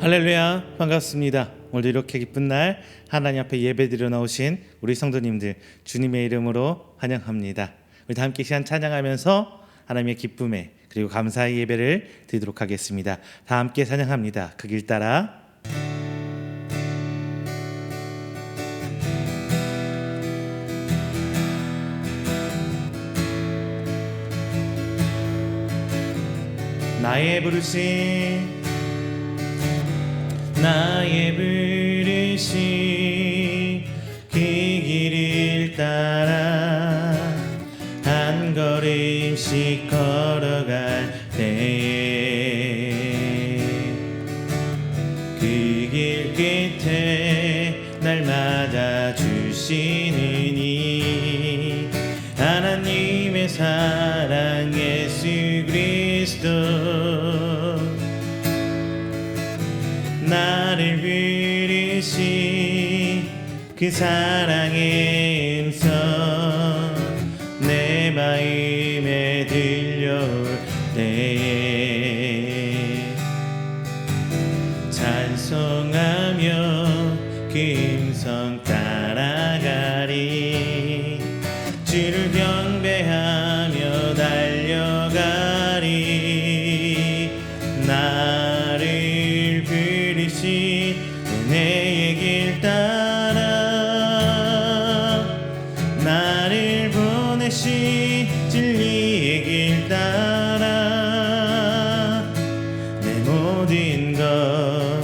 할렐루야, 반갑습니다. 오늘도 이렇게 기쁜 날 하나님 앞에 예배드려 나오신 우리 성도님들 주님의 이름으로 환영합니다. 우리 다 함께 시간 찬양하면서 하나님의 기쁨에 그리고 감사의 예배를 드리도록 하겠습니다. 다 함께 찬양합니다. 그 길 따라. 나의 부르심 그 길을 따라 한 걸음씩 걸어갈 때에 그 길 끝에 날 맞아주시느니 하나님의 사랑 예수 그리스도 나를 부르신 그 사랑의 음성 내 마음에 들려올 때에 찬송하며 그 음성 따라가리 주를 경배하며 달려가리 나를 부르신 은혜의 길 따라 나를 보내신 진리의 길 따라 내 모든 것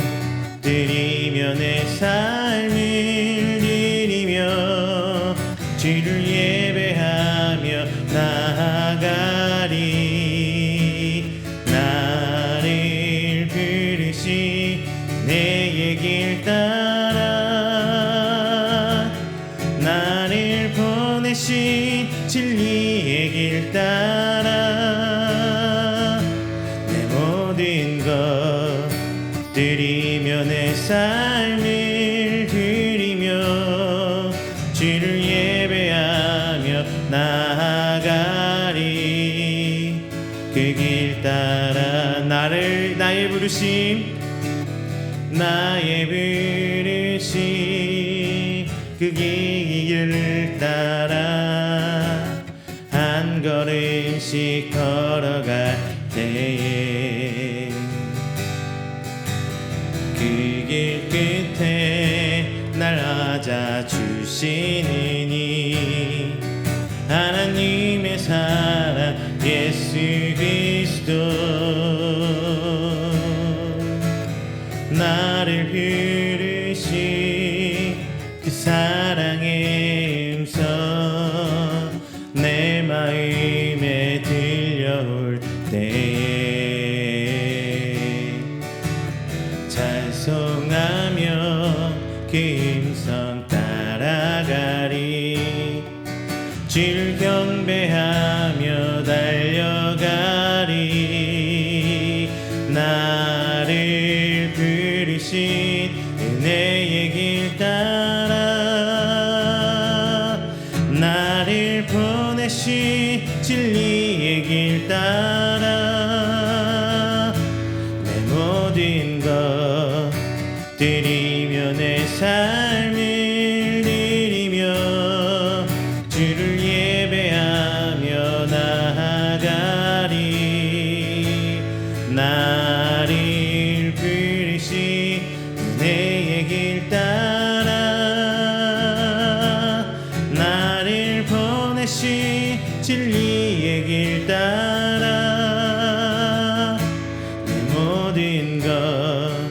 드리며 내 삶을 드리며 주를 예배하며 나아가리 나를 부르신 내 길 따라 나를 보내신 진리의 길 따라 내 모든 것 드리며 내 삶을 드리며 주를 예배하며 나아가리 그 길 따라 나의 부르심 그 길을 따라 한 걸음씩 걸어갈 때에 그 길 끝에 날 맞아주시느니 하나님의 사랑 예수 그리스도 나를 부르신 그 사랑의 음성 내 마음에 들려올 때에 찬송하며 그 음성 따라가리 주를 경배하며 달려가리 나를 부르신 은혜의 길 따라 나를 보내신 진리의 길 따라 내 모든 것 드리며 내 삶을 드리며 주를 예배하며 나아가리 나를 부르신 은혜의 길 따라 나를 보내신 진리의 길 따라 내 모든 것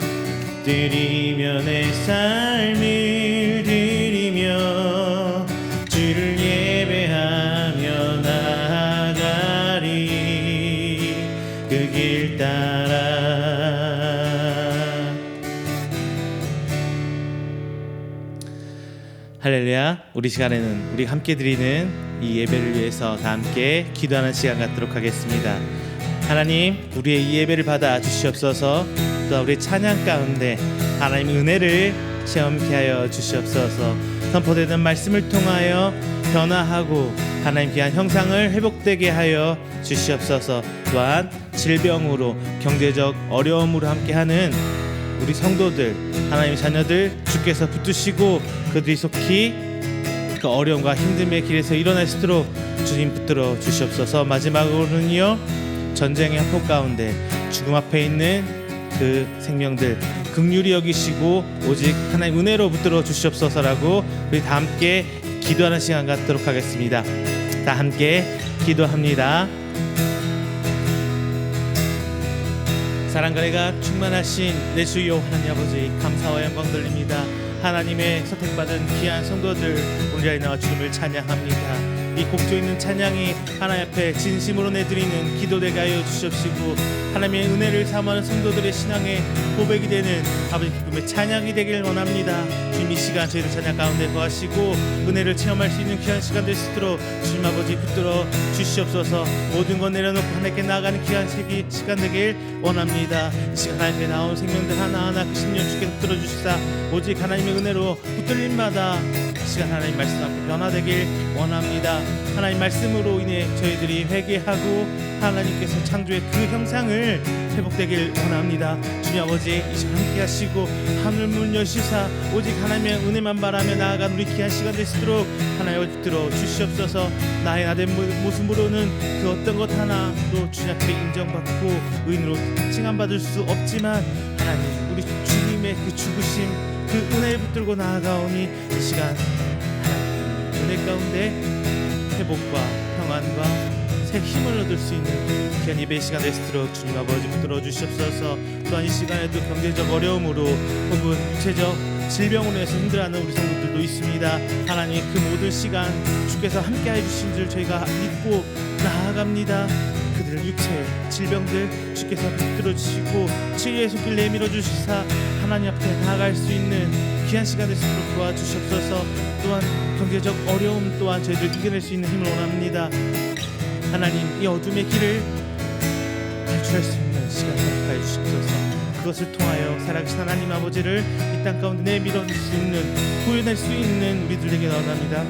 드리며 내 삶을 드리며 주를 예배하며 나아가리 그 길 따라. 할렐루야. 우리 시간에는 우리 함께 드리는 이 예배를 위해서 다 함께 기도하는 시간 갖도록 하겠습니다. 하나님, 우리의 이 예배를 받아 주시옵소서. 또 우리 찬양 가운데 하나님의 은혜를 체험케 하여 주시옵소서. 선포되는 말씀을 통하여 변화하고 하나님 귀한 형상을 회복되게 하여 주시옵소서. 또한 질병으로 경제적 어려움으로 함께하는 우리 성도들, 하나님의 자녀들 주께서 붙드시고 그들이 속히 그 어려움과 힘듦의 길에서 일어날 수 있도록 주님 붙들어 주시옵소서. 마지막으로는요, 전쟁의 폭 가운데 죽음 앞에 있는 그 생명들 긍휼히 여기시고 오직 하나님 은혜로 붙들어 주시옵소서라고 우리 다 함께 기도하는 시간 갖도록 하겠습니다. 다 함께 기도합니다. 사랑과 은혜가 충만하신 내 주여 하나님 아버지, 감사와 영광 돌립니다. 하나님의 선택받은 귀한 성도들 오늘 나와 주님을 찬양합니다. 이 곡조 있는 찬양이 하나님 앞에 진심으로 내드리는 기도 되게 하여 주시옵시고, 하나님의 은혜를 사모하는 성도들의 신앙의 고백이 되는 아버지 기쁨의 찬양이 되길 원합니다. 주님, 이 시간 저희들 찬양 가운데 거하시고 은혜를 체험할 수 있는 귀한 시간 될 수 있도록 주님 아버지 붙들어 주시옵소서. 모든 것 내려놓고 하나님께 나아가는 귀한 시간 되길 원합니다. 이 시간 하나님께 나온 생명들 하나하나 그 심령 주께 붙들어 주시사 오직 하나님의 은혜로 붙들림마다 시간 하나님 말씀 앞에 변화되길 원합니다. 하나님 말씀으로 인해 저희들이 회개하고 하나님께서 창조의 그 형상을 회복되길 원합니다. 주님 아버지, 이 시간 함께 하시고 하늘 문 여시사 오직 하나님의 은혜만 바라며 나아가는 우리 귀한 시간 될 수 있도록 하나님 붙들어 주시옵소서. 나의 나된 모습으로는 그 어떤 것 하나도 주님 앞에 인정받고 의인으로 칭함받을 수 없지만 하나님, 우리 주님의 그 죽으심 그 은혜를 붙들고 나아가오니 이 시간 하나님 은혜 가운데 회복과 평안과 새 힘을 얻을 수 있는 귀한 예배의 시간 될 수 있도록 주님 아버지 붙들어 주시옵소서. 또한 이 시간에도 경제적 어려움으로 혹은 육체적 질병으로 해서 힘들어하는 우리 성도들도 있습니다. 하나님, 그 모든 시간 주께서 함께해 주신 줄 저희가 믿고 나아갑니다. 그들의 육체 질병들 주께서 붙들어 주시고 치료의 손길 내밀어 주시사 하나님 앞에 나아갈 수 있는 귀한 시간 될 수 있도록 도와주시옵소서. 또한 경제적 어려움 또한 저희들 이겨낼 수 있는 힘을 원합니다. 하나님, 이 어둠의 길을 탈출할 수 있는 시간을 허락하여 주시옵소서. 그것을 통하여 살아계신 하나님 아버지를 이 땅 가운데 내밀어 줄 수 있는, 구해낼 수 있는 우리들에게 원합니다.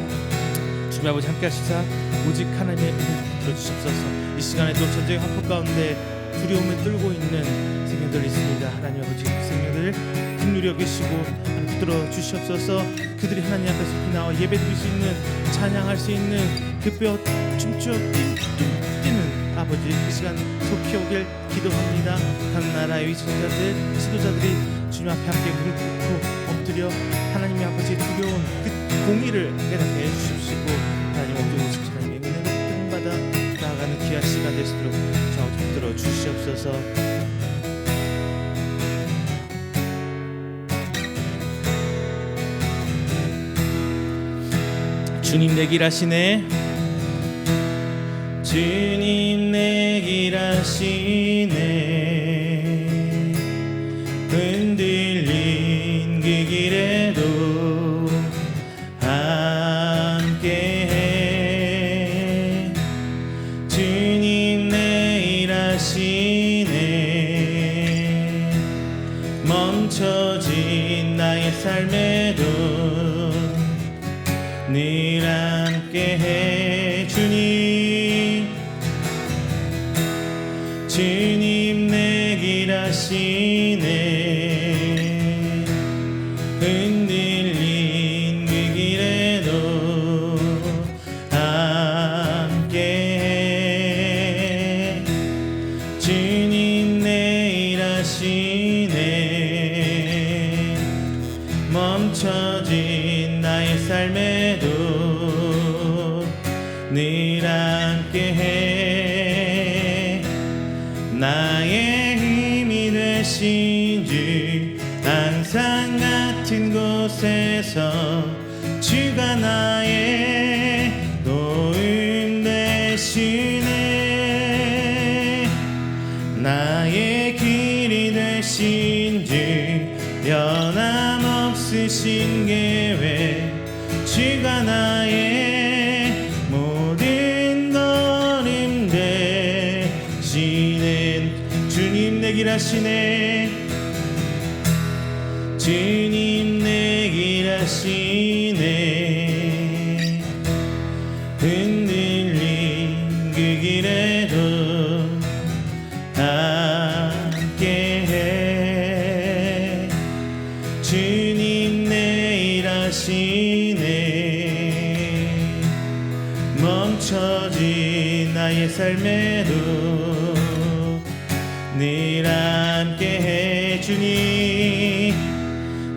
주님 아버지 함께 하시사 오직 하나님의 은혜를 들어주시옵소서. 이 시간에도 전쟁의 화포 가운데 두려움을 떨고 있는 생명들이 있습니다. 하나님 아버지, 그 생명들을 긍휼히 여기시고 붙들어 주시옵소서. 그들이 하나님 앞에 속히 나와 예배 드릴 수 있는, 찬양할 수 있는 그 뼈 춤추어 뛰는 아버지, 그 시간 속히 오길 기도합니다. 각 나라의 위선자들, 지도자들이 주님 앞에 함께 무릎 꿇고 엎드려 하나님의 아버지의 두려운 그 공의를 깨닫게 해주시고 하나님 어두운 오십 하나님의 은혜를 받아 나아가는 귀한 시간 될 수 있도록 저와 붙들어 주시옵소서. 주님 내 길 아시네, 주님 내 길 아시네, 흔들린 그 길에도 함께해. 주님 내 일 아시네, 멈춰진 나의 삶에도 늘 함께해. 주님 내 길 아시네, 흔들린 그 길에도 함께해. 주님 내 일 아시네, 멈춰진 나의 삶에도 늘 함께해. 나의 힘이 되신 주, 항상 같은 곳에서 주가 나의 도움 되시네. 나의 길이 되신 주, 변함없으신 계획, 주가 나의 모든 걸음 되시는 주님 내 길 아시네, 주님 내 길 아시네, 흔들린 그 길에도 함께해. 멈춰진 나의 삶에도 늘 함께 해주니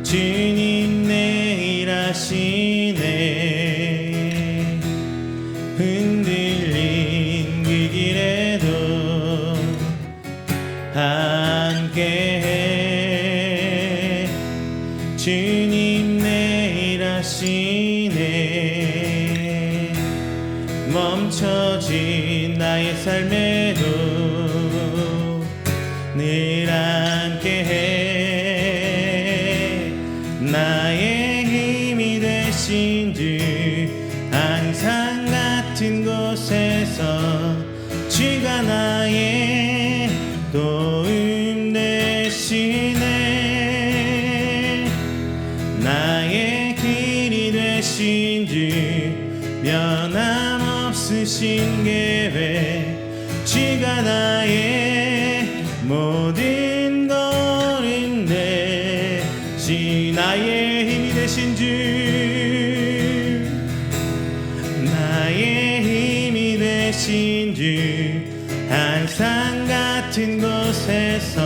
주님 내 일하시네. 흔들린 그 길에도 함께해 주님 내 일하시네. 멈춰진 나의 삶에도 늘 함께해 나의 힘이 되신 주. 항상 같은 곳에서 주가 나의 도움 되시네. 나의 길이 되신 주. 변함없으신 계획. 주가 나의 모든 걸음 내시. 나의 힘이 되신 주. 나의 힘이 되신 주. 항상 같은 곳에서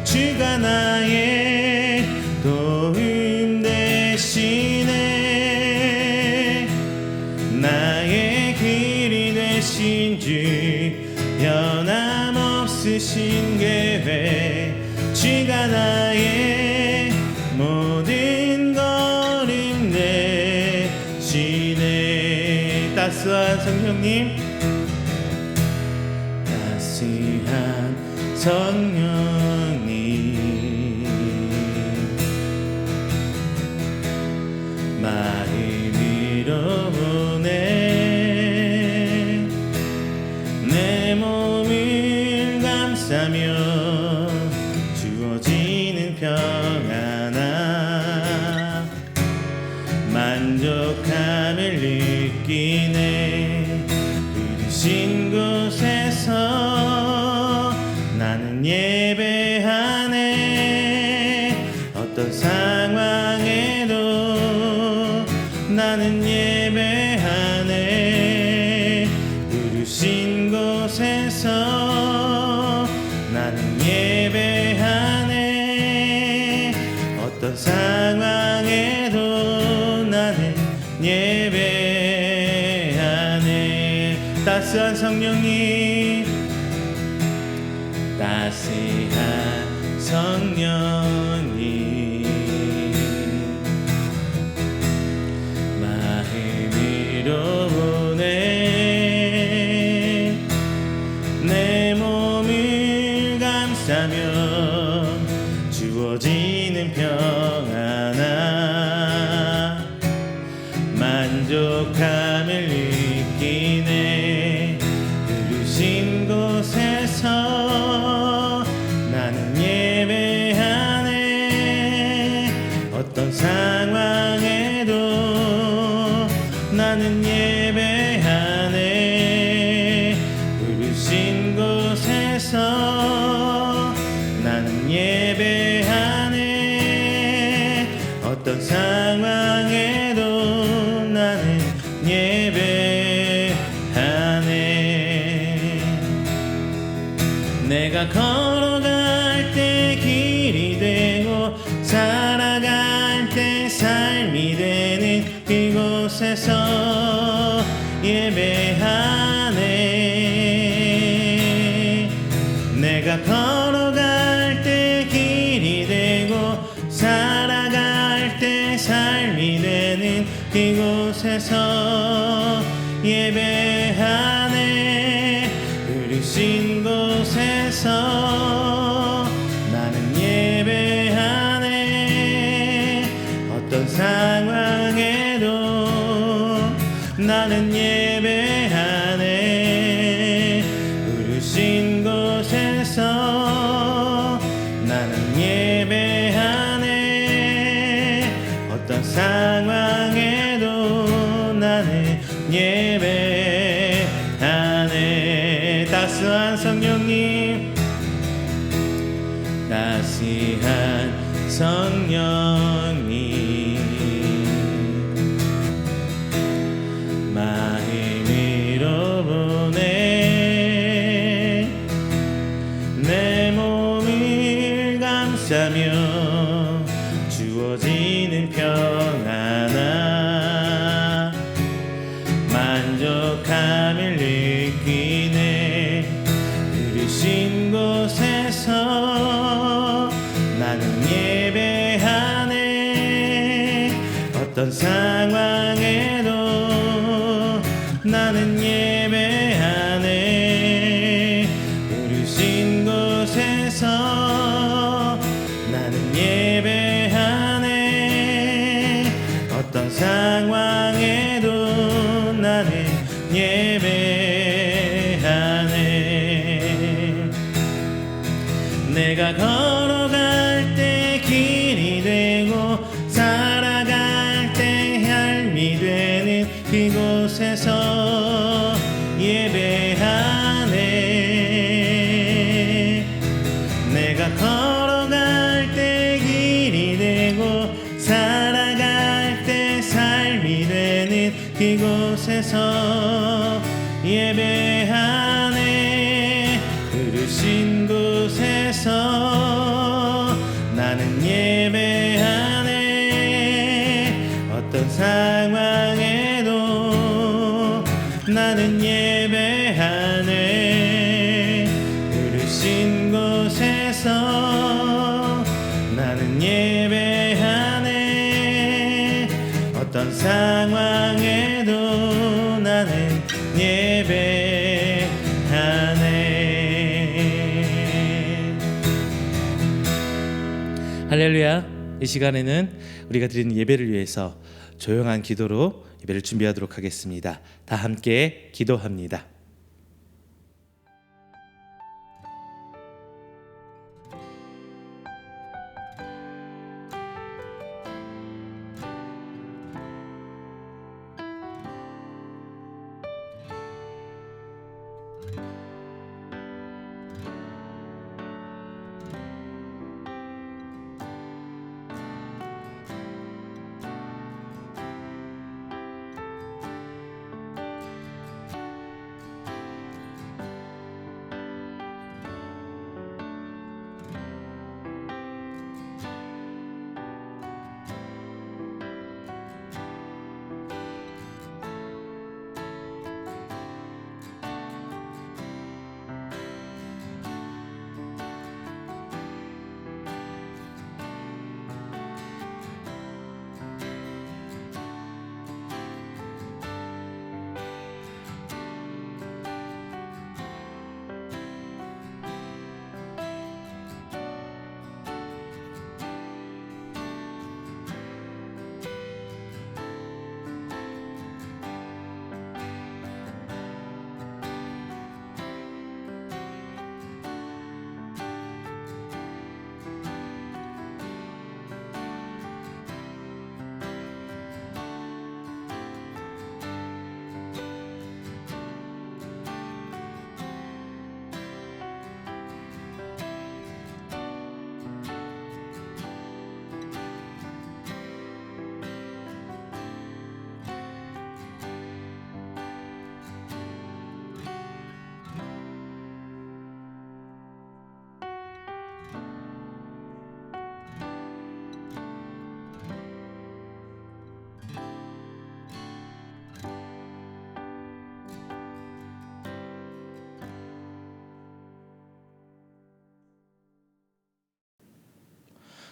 주가 나의 도움 되시네. 나의 길이 되신 주. 변함없으신 계획. 주가 나의 모든 걸음 내시네. 따스한 성령님, 따스한 성령님, 마음 위로보내. 내 몸을 감싸며 주어지는 평안함, 만족함을 느끼네. 부르신 곳에서 나는 예배하네. 어떤 상황에도 나는 예배하네. 부르신 곳에서 나는 예배하네. 어떤 상황에도 나는 예배하네. 따스한 성령님, 따스한 성령님, 마음 위로보내. 내 몸을 감싸며 주어지는 평안함, 만족함을 느끼네. 부르신 곳에서 나는 예배하네. 어떤 상황에도 나는 예배하네. 부르신 곳에서 나는 예배하네. 어떤 상황에도 나는 예배하네. 내가 걸어갈 때 길이 되고 살아갈 때 삶이 되는 그곳에서 예배하네. 내가 걸어갈 때 길이 되고 살아갈 때 삶이 되는 그곳에서 예배하네. 부르신 곳에서 나는 예배하네. 어떤 상황에도 나는 예배하네. 부르신 곳에서 나는 예배하네. 어떤 상황에도 나는 예배하네. 따스한 성령님, 따스한 성령님, 마음 위로 귀네. 부르신 곳에서 나는 예배하네. 어떤 상황에도 나는 예배하네. 부르신 곳에서 나는 예배하네. 어떤 상황에도 나는 예배하네. 내가 걸어갈 때 길이 되고 살아갈 때 삶이 되는 이곳에서 예배하네. 내가 걸어갈 때 길이 되고 살아갈 때 삶이 되는 이곳에서 예배하네. 부르신 곳에서 나는 예배하네. 어떤 상황에도 나는 예배하네. 부르신 곳에서 나는 예배하네. 어떤 상황에도 나는 예배하네. 할렐루야. 이 시간에는 우리가 드리는 예배를 위해서 조용한 기도로 예배를 준비하도록 하겠습니다. 다 함께 기도합니다.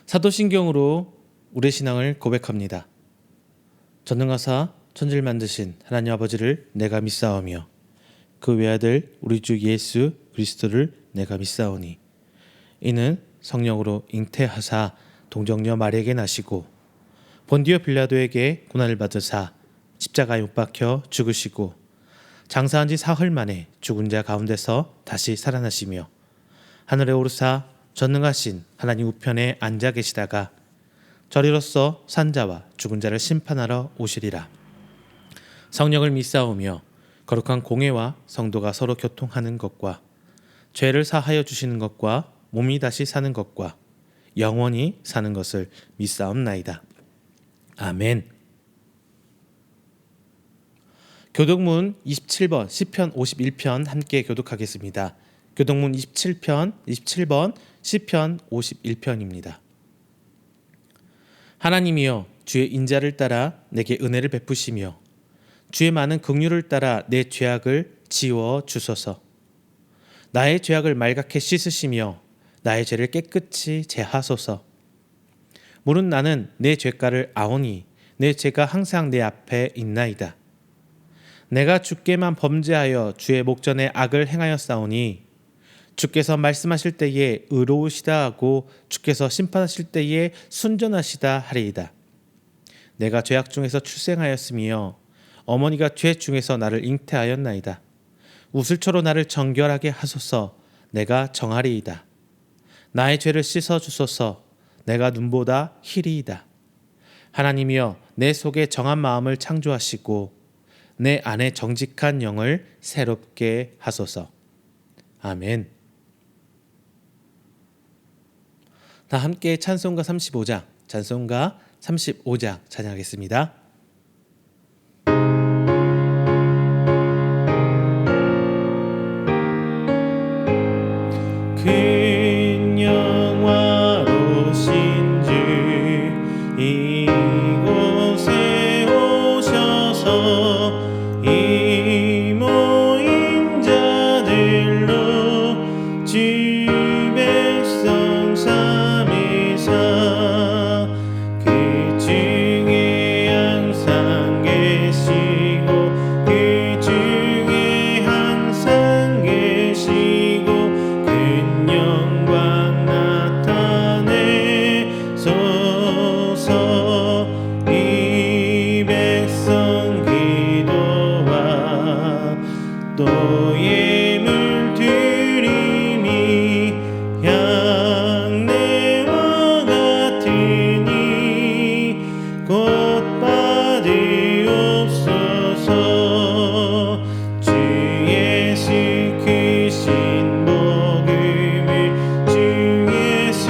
사도신경으로 우리의 신앙을 고백합니다. 전능하사 천지를 만드신 하나님 아버지를 내가 믿사오며 그 외아들 우리 주 예수 그리스도를 내가 믿사오니 이는 성령으로 잉태하사 동정녀 마리아에게 나시고 본디오 빌라도에게 고난을 받으사 십자가에 못 박혀 죽으시고 장사한 지 사흘 만에 죽은 자 가운데서 다시 살아나시며 하늘에 오르사 전능하신 하나님 우편에 앉아 계시다가 저리로서 산자와 죽은 자를 심판하러 오시리라. 성령을 믿사오며 거룩한 공회와 성도가 서로 교통하는 것과 죄를 사하여 주시는 것과 몸이 다시 사는 것과 영원히 사는 것을 믿사옵나이다. 아멘. 교독문 27번 시편 51편 함께 교독하겠습니다. 교독문 27번 시편 51편입니다. 하나님이여 주의 인자를 따라 내게 은혜를 베푸시며 주의 많은 긍휼을 따라 내 죄악을 지워 주소서. 나의 죄악을 말갛게 씻으시며 나의 죄를 깨끗이 제하소서. 물은 나는 내 죄가를 아오니 내 죄가 항상 내 앞에 있나이다. 내가 주께만 범죄하여 주의 목전에 악을 행하였사오니 주께서 말씀하실 때에 의로우시다 하고 주께서 심판하실 때에 순전하시다 하리이다. 내가 죄악 중에서 출생하였으며 어머니가 죄 중에서 나를 잉태하였나이다. 우슬초로 나를 정결하게 하소서. 내가 정하리이다. 나의 죄를 씻어 주소서. 내가 눈보다 희리이다. 하나님이여, 내 속에 정한 마음을 창조하시고 내 안에 정직한 영을 새롭게 하소서. 아멘. 다 함께 찬송가 35장 찬양하겠습니다. 큰 영화로신 주 이곳에 오셔서 이 모인 자들로 주 백성 삼위사 그 중에 항상 계시고 그 중에 항상 계시고 큰 영광 나타내소서. 이 백성 기도와 또 예물 드림이 향내와 같으니 곧 받으옵소서. 주 예수 크신 복음을 주 예수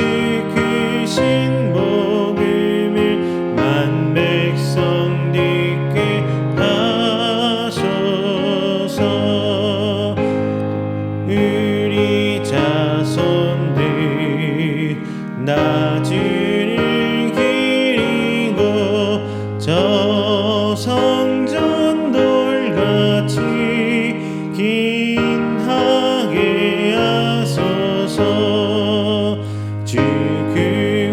크신 복음을 만 백성 듣게 하소서. 우리 자손들 나 주를 기리고 저 성전 돌같이 긴하게 하소서. 주 그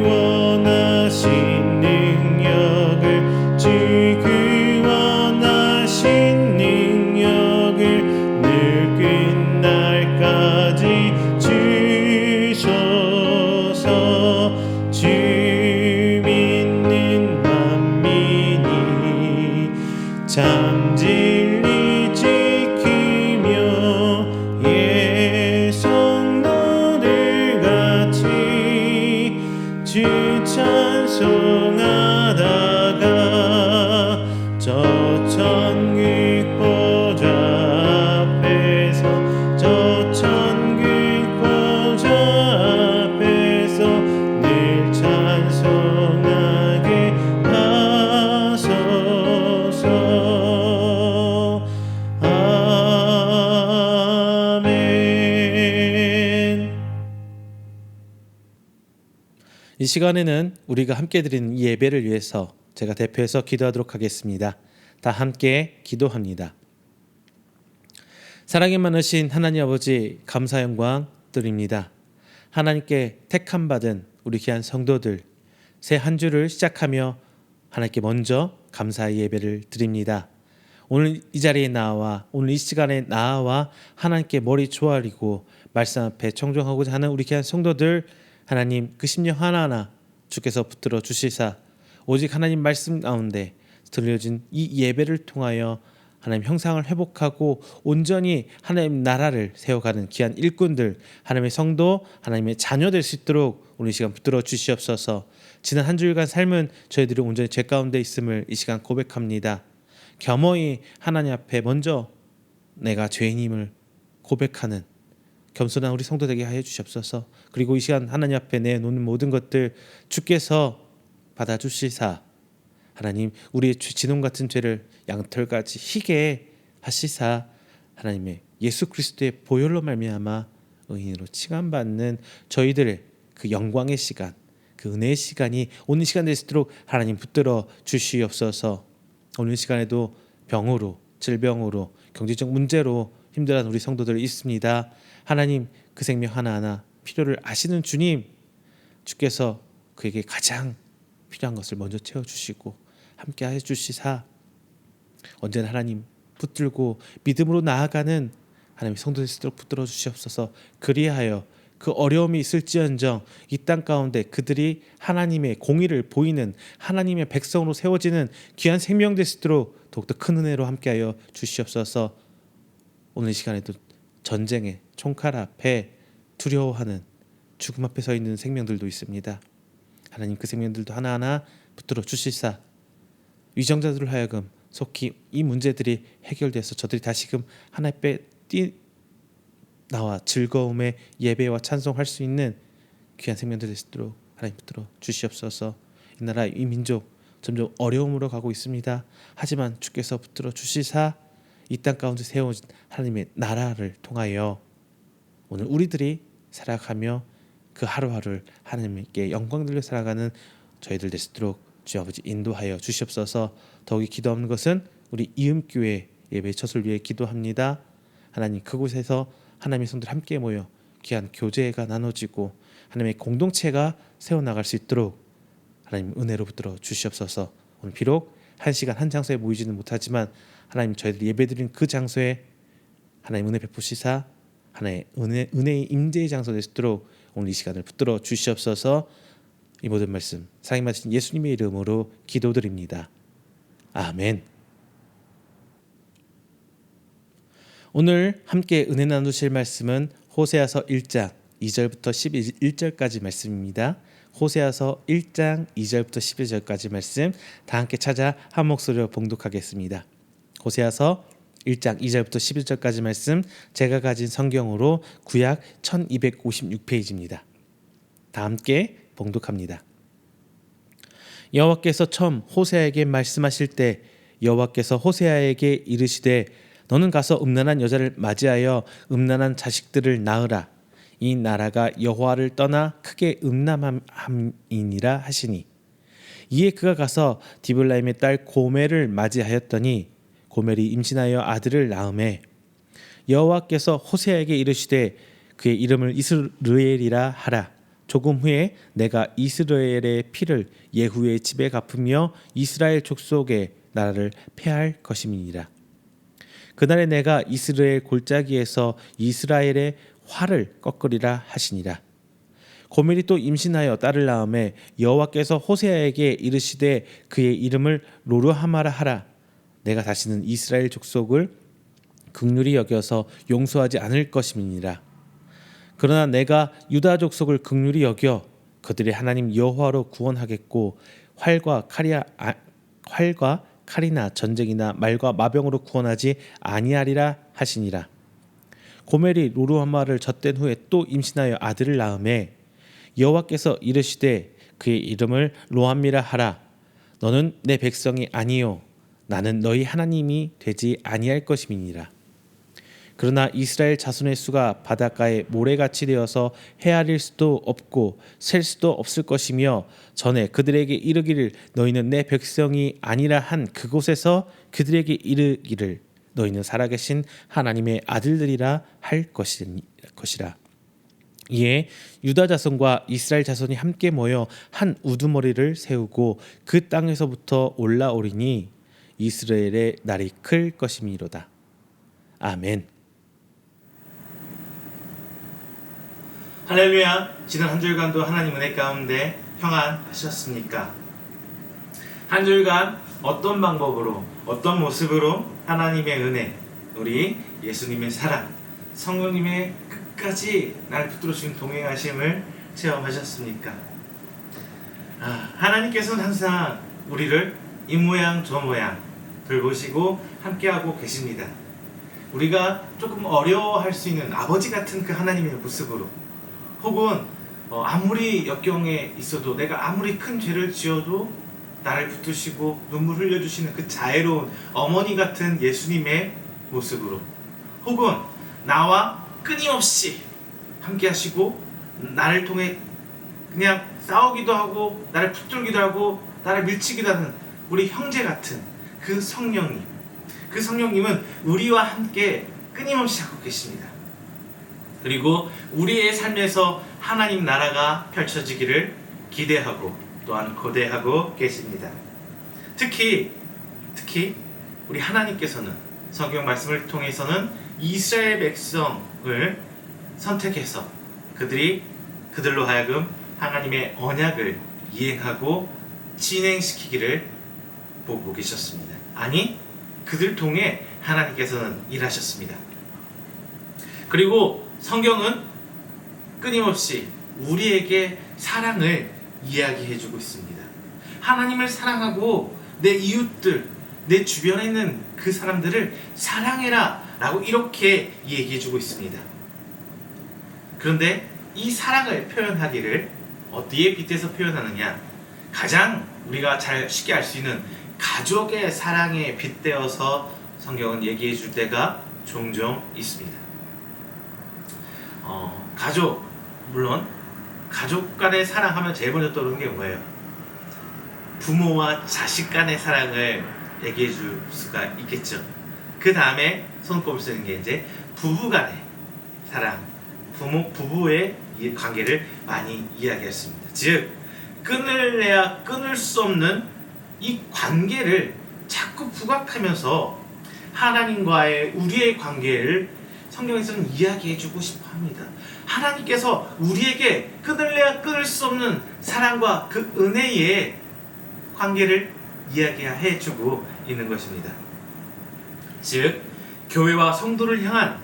원하신 능력을 주 그 원하신 능력을 늘 끝날까지 주소서. 주 믿는 만민이 참 진리 지키며 예 성도들 같이 주 찬송하다가 저 천국 보좌 앞에서 저 천국 보좌 앞에서 늘 찬송하게 하소서. 아멘. 이 시간에는 우리가 함께 드리는 이 예배를 위해서 제가 대표해서 기도하도록 하겠습니다. 다 함께 기도합니다. 사랑이 많으신 하나님 아버지, 감사 영광 드립니다. 하나님께 택함 받은 우리 귀한 성도들 새 한 주를 시작하며 하나님께 먼저 감사의 예배를 드립니다. 오늘 이 자리에 나와 오늘 이 시간에 나와 하나님께 머리 조아리고 말씀 앞에 청종하고자 하는 우리 귀한 성도들, 하나님 그 심령 하나하나 주께서 붙들어 주시사 오직 하나님 말씀 가운데 들려진 이 예배를 통하여 하나님 형상을 회복하고 온전히 하나님 나라를 세워가는 귀한 일꾼들, 하나님의 성도, 하나님의 자녀 될 수 있도록 오늘 이 시간 붙들어 주시옵소서. 지난 한 주일간 삶은 저희들이 온전히 죄 가운데 있음을 이 시간 고백합니다. 겸허히 하나님 앞에 먼저 내가 죄인임을 고백하는 겸손한 우리 성도 되게 하여 주시옵소서. 그리고 이 시간 하나님 앞에 내놓는 모든 것들 주께서 받아주시사 하나님 우리의 진홍 같은 죄를 양털같이 희게 하시사 하나님의 예수 그리스도의 보혈로 말미암아 의인으로 칭함받는 저희들의 그 영광의 시간, 그 은혜의 시간이 오늘 시간 될 수 있도록 하나님 붙들어 주시옵소서. 오늘 시간에도 병으로, 질병으로, 경제적 문제로 힘들어하는 우리 성도들 있습니다. 하나님 그 생명 하나하나 필요를 아시는 주님, 주께서 그에게 가장 필요한 것을 먼저 채워주시고 함께 해주시사 언제나 하나님 붙들고 믿음으로 나아가는 하나님의 성도들 있도록 붙들어 주시옵소서. 그리하여 그 어려움이 있을지언정 이 땅 가운데 그들이 하나님의 공의를 보이는 하나님의 백성으로 세워지는 귀한 생명될 수 있도록 더욱더 큰 은혜로 함께하여 주시옵소서. 오늘 이 시간에도 전쟁의 총칼 앞에 두려워하는 죽음 앞에 서 있는 생명들도 있습니다. 하나님 그 생명들도 하나하나 붙들어 주시사 위정자들을 하여금 속히 이 문제들이 해결돼서 저들이 다시금 하나님 앞에 나와 즐거움의 예배와 찬송할 수 있는 귀한 생명들 될 수 있도록 하나님 붙들어 주시옵소서. 이 나라 이 민족 점점 어려움으로 가고 있습니다. 하지만 주께서 붙들어 주시사 이 땅 가운데 세운 하나님의 나라를 통하여 오늘 우리들이 살아가며 그 하루하루를 하나님께 영광 돌려 살아가는 저희들 될 수 있도록 주 아버지 인도하여 주시옵소서. 더욱이 기도하는 것은 우리 이음교회 예배 첫을 위해 기도합니다. 하나님 그곳에서 하나님의 성도들 함께 모여 귀한 교제가 나눠지고 하나님의 공동체가 세워나갈 수 있도록 하나님 은혜로 붙들어 주시옵소서. 오늘 비록 한 시간 한 장소에 모이지는 못하지만 하나님 저희들이 예배드리는 그 장소에 하나님 은혜 베푸시사 하나님의 은혜의 임재의 장소 될 수 있도록 오늘 이 시간을 붙들어 주시옵소서. 이 모든 말씀 사랑이 받으신 예수님의 이름으로 기도드립니다. 아멘. 오늘 함께 은혜 나누실 말씀은 호세아서 1장 2절부터 11절까지 말씀입니다. 호세아서 1장 2절부터 11절까지 말씀 다 함께 찾아 한 목소리로 봉독하겠습니다. 호세아서 1장 2절부터 11절까지 말씀 제가 가진 성경으로 구약 1256페이지입니다. 다 함께 봉독합니다. 여호와께서 처음 호세아에게 말씀하실 때 여호와께서 호세아에게 이르시되 너는 가서 음란한 여자를 맞이하여 음란한 자식들을 낳으라. 이 나라가 여호와를 떠나 크게 음란함이니라 하시니 이에 그가 가서 디블라임의 딸 고멜을 맞이하였더니 고멜이 임신하여 아들을 낳음에 여호와께서 호세아에게 이르시되 그의 이름을 이스르엘이라 하라. 조금 후에 내가 이스라엘의 피를 예후의 집에 갚으며 이스라엘 족속의 나라를 폐할 것임이니라. 그날에 내가 이스라엘 골짜기에서 이스라엘의 활을 꺾으리라 하시니라. 고멜이 또 임신하여 딸을 낳음에 여호와께서 호세아에게 이르시되 그의 이름을 로르하마라 하라. 내가 다시는 이스라엘 족속을 긍휼히 여겨서 용서하지 않을 것임이니라. 그러나 내가 유다 족속을 긍휼히 여겨 그들의 하나님 여호와로 구원하겠고 활과 칼이나 전쟁이나 말과 마병으로 구원하지 아니하리라 하시니라. 고멜이 로르하마를 젖된 후에 또 임신하여 아들을 낳음에 여호와께서 이르시되 그의 이름을 로함미라 하라. 너는 내 백성이 아니요 나는 너희 하나님이 되지 아니할 것임이니라. 그러나 이스라엘 자손의 수가 바닷가에 모래같이 되어서 헤아릴 수도 없고 셀 수도 없을 것이며 전에 그들에게 이르기를 너희는 내 백성이 아니라 한 그곳에서 그들에게 이르기를 너희는 살아계신 하나님의 아들들이라 할 것이라. 이에 유다 자손과 이스라엘 자손이 함께 모여 한 우두머리를 세우고 그 땅에서부터 올라오리니 이스라엘의 날이 클 것임이로다. 아멘. 할렐루야. 지난 한 주간도 하나님 은혜 가운데 평안하셨습니까? 한 주간 어떤 방법으로 어떤 모습으로 하나님의 은혜, 우리 예수님의 사랑, 성령님의 끝까지 날 붙들어 주신 동행하심을 체험하셨습니까? 하나님께서는 항상 우리를 이 모양 저 모양 돌보시고 함께하고 계십니다. 우리가 조금 어려워할 수 있는 아버지 같은 그 하나님의 모습으로, 혹은 아무리 역경에 있어도 내가 아무리 큰 죄를 지어도 나를 붙드시고 눈물 흘려주시는 그 자애로운 어머니 같은 예수님의 모습으로, 혹은 나와 끊임없이 함께 하시고 나를 통해 그냥 싸우기도 하고 나를 붙들기도 하고 나를 밀치기도 하는 우리 형제 같은 그 성령님, 그 성령님은 우리와 함께 끊임없이 하고 계십니다. 그리고 우리의 삶에서 하나님 나라가 펼쳐지기를 기대하고 또한 고대하고 계십니다. 특히 우리 하나님께서는 성경 말씀을 통해서는 이스라엘 백성을 선택해서 그들로 하여금 하나님의 언약을 이행하고 진행시키기를 보고 계셨습니다. 아니, 그들 통해 하나님께서는 일하셨습니다. 그리고 성경은 끊임없이 우리에게 사랑을 이야기해주고 있습니다. 하나님을 사랑하고 내 이웃들, 내 주변에 있는 그 사람들을 사랑해라 라고 이렇게 얘기해주고 있습니다. 그런데 이 사랑을 표현하기를 어디에 빗대서 표현하느냐? 가장 우리가 잘 쉽게 알 수 있는 가족의 사랑에 빗대어서 성경은 얘기해 줄 때가 종종 있습니다. 물론 가족 간의 사랑하면 제일 먼저 떠오르는 게 뭐예요? 부모와 자식 간의 사랑을 얘기해 줄 수가 있겠죠. 그 다음에 손꼽을 수 있는 게 이제 부부 간의 사랑, 부부의 관계를 많이 이야기했습니다. 즉, 끊을래야 끊을 수 없는 이 관계를 자꾸 부각하면서 하나님과의 우리의 관계를 성경에서는 이야기해주고 싶어 합니다. 하나님께서 우리에게 끊을래야 끊을 수 없는 사랑과 그 은혜의 관계를 이야기해주고 있는 것입니다. 즉, 교회와 성도를 향한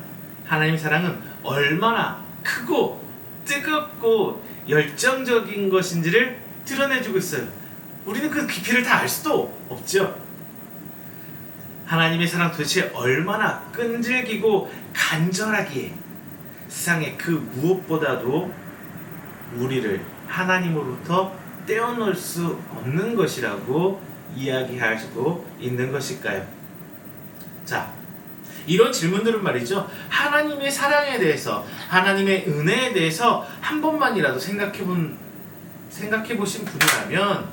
하나님의 사랑은 얼마나 크고 뜨겁고 열정적인 것인지를 드러내주고 있어요. 우리는 그 깊이를 다 알 수도 없죠. 하나님의 사랑 도대체 얼마나 끈질기고 간절하기에 세상의 그 무엇보다도 우리를 하나님으로부터 떼어놓을 수 없는 것이라고 이야기하고 있는 것일까요? 자, 이런 질문들은 말이죠, 하나님의 사랑에 대해서, 하나님의 은혜에 대해서 한 번만이라도 생각해 보신 분이라면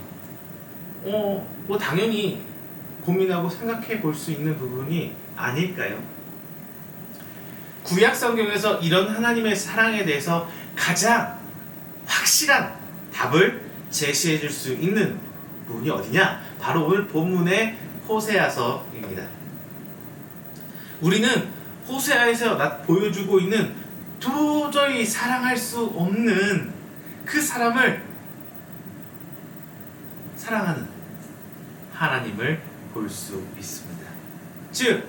당연히 고민하고 생각해 볼 수 있는 부분이 아닐까요? 구약 성경에서 이런 하나님의 사랑에 대해서 가장 확실한 답을 제시해 줄 수 있는 부분이 어디냐? 바로 오늘 본문의 호세아서입니다. 우리는 호세아에서 보여주고 있는 도저히 사랑할 수 없는 그 사람을 사랑하는 하나님을 볼 수 있습니다. 즉,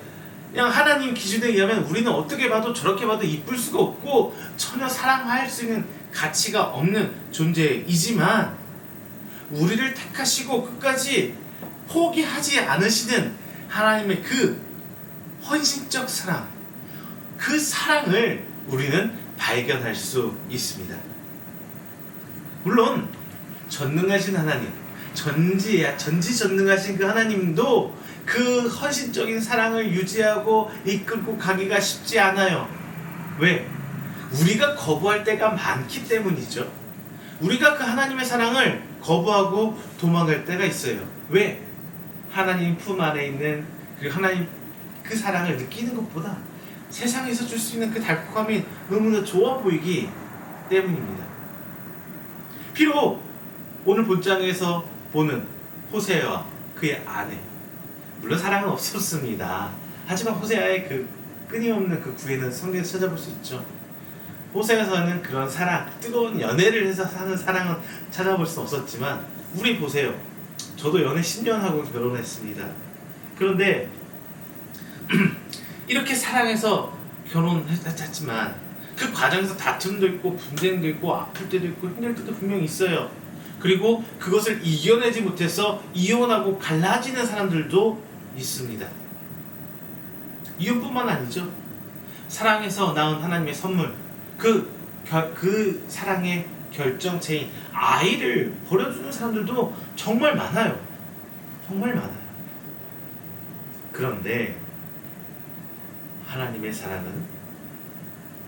그냥 하나님 기준에 의하면 우리는 어떻게 봐도 저렇게 봐도 이쁠 수가 없고 전혀 사랑할 수 있는 가치가 없는 존재이지만, 우리를 택하시고 끝까지 포기하지 않으시는 하나님의 그 헌신적 사랑, 그 사랑을 우리는 발견할 수 있습니다. 물론 전능하신 하나님, 전지전능하신 그 하나님도 그 헌신적인 사랑을 유지하고 이끌고 가기가 쉽지 않아요. 왜? 우리가 거부할 때가 많기 때문이죠. 우리가 그 하나님의 사랑을 거부하고 도망갈 때가 있어요. 왜? 하나님 품 안에 있는, 그리고 하나님 그 사랑을 느끼는 것보다 세상에서 줄 수 있는 그 달콤함이 너무나 좋아 보이기 때문입니다. 비록 오늘 본장에서 보는 호세아와 그의 아내, 물론 사랑은 없었습니다. 하지만 호세아의 그 끊임없는 그 구애는 성경에서 찾아볼 수 있죠. 호세아서는 그런 사랑, 뜨거운 연애를 해서 사는 사랑은 찾아볼 수 없었지만, 우리 보세요. 저도 연애 10년 하고 결혼했습니다. 그런데 이렇게 사랑해서 결혼했지만 그 과정에서 다툼도 있고 분쟁도 있고 아플 때도 있고 힘들 때도 분명히 있어요. 그리고 그것을 이겨내지 못해서 이혼하고 갈라지는 사람들도 있습니다. 이혼뿐만 아니죠. 사랑해서 낳은 하나님의 선물, 그 사랑의 결정체인 아이를 버려주는 사람들도 정말 많아요. 정말 많아요. 그런데 하나님의 사랑은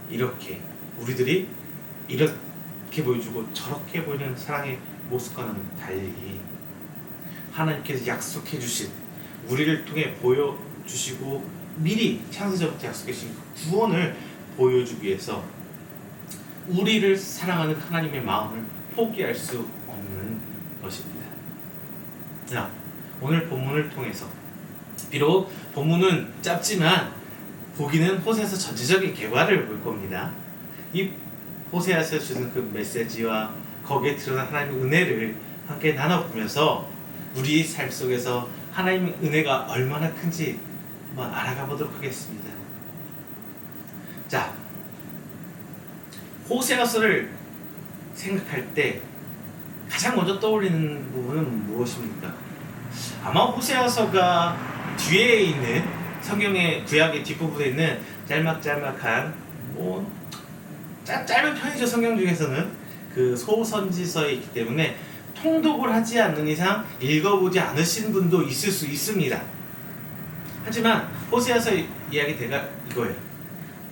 이렇게 우리들이 이렇게 보여주고 저렇게 보이는 사랑의 모습과는 달리, 하나님께서 약속해 주신, 우리를 통해 보여주시고 미리 창세전부터 약속해 주신 그 구원을 보여주기 위해서 우리를 사랑하는 하나님의 마음을 포기할 수 없는 것입니다. 자, 오늘 본문을 통해서 비록 본문은 짧지만 보기는 호세아서 전체적인 개괄을 볼 겁니다. 이 호세아서 주는 그 메시지와 거기에 드러난 하나님의 은혜를 함께 나눠보면서 우리 삶 속에서 하나님의 은혜가 얼마나 큰지 한번 알아가 보도록 하겠습니다. 자, 호세아서를 생각할 때 가장 먼저 떠올리는 부분은 무엇입니까? 아마 호세아서가 뒤에 있는 성경의 구약의 뒷부분에 있는 짤막짤막한 짧은 편이죠. 성경 중에서는 그 소선지서에 있기 때문에 통독을 하지 않는 이상 읽어보지 않으신 분도 있을 수 있습니다. 하지만 호세아서 이야기대가 이거예요.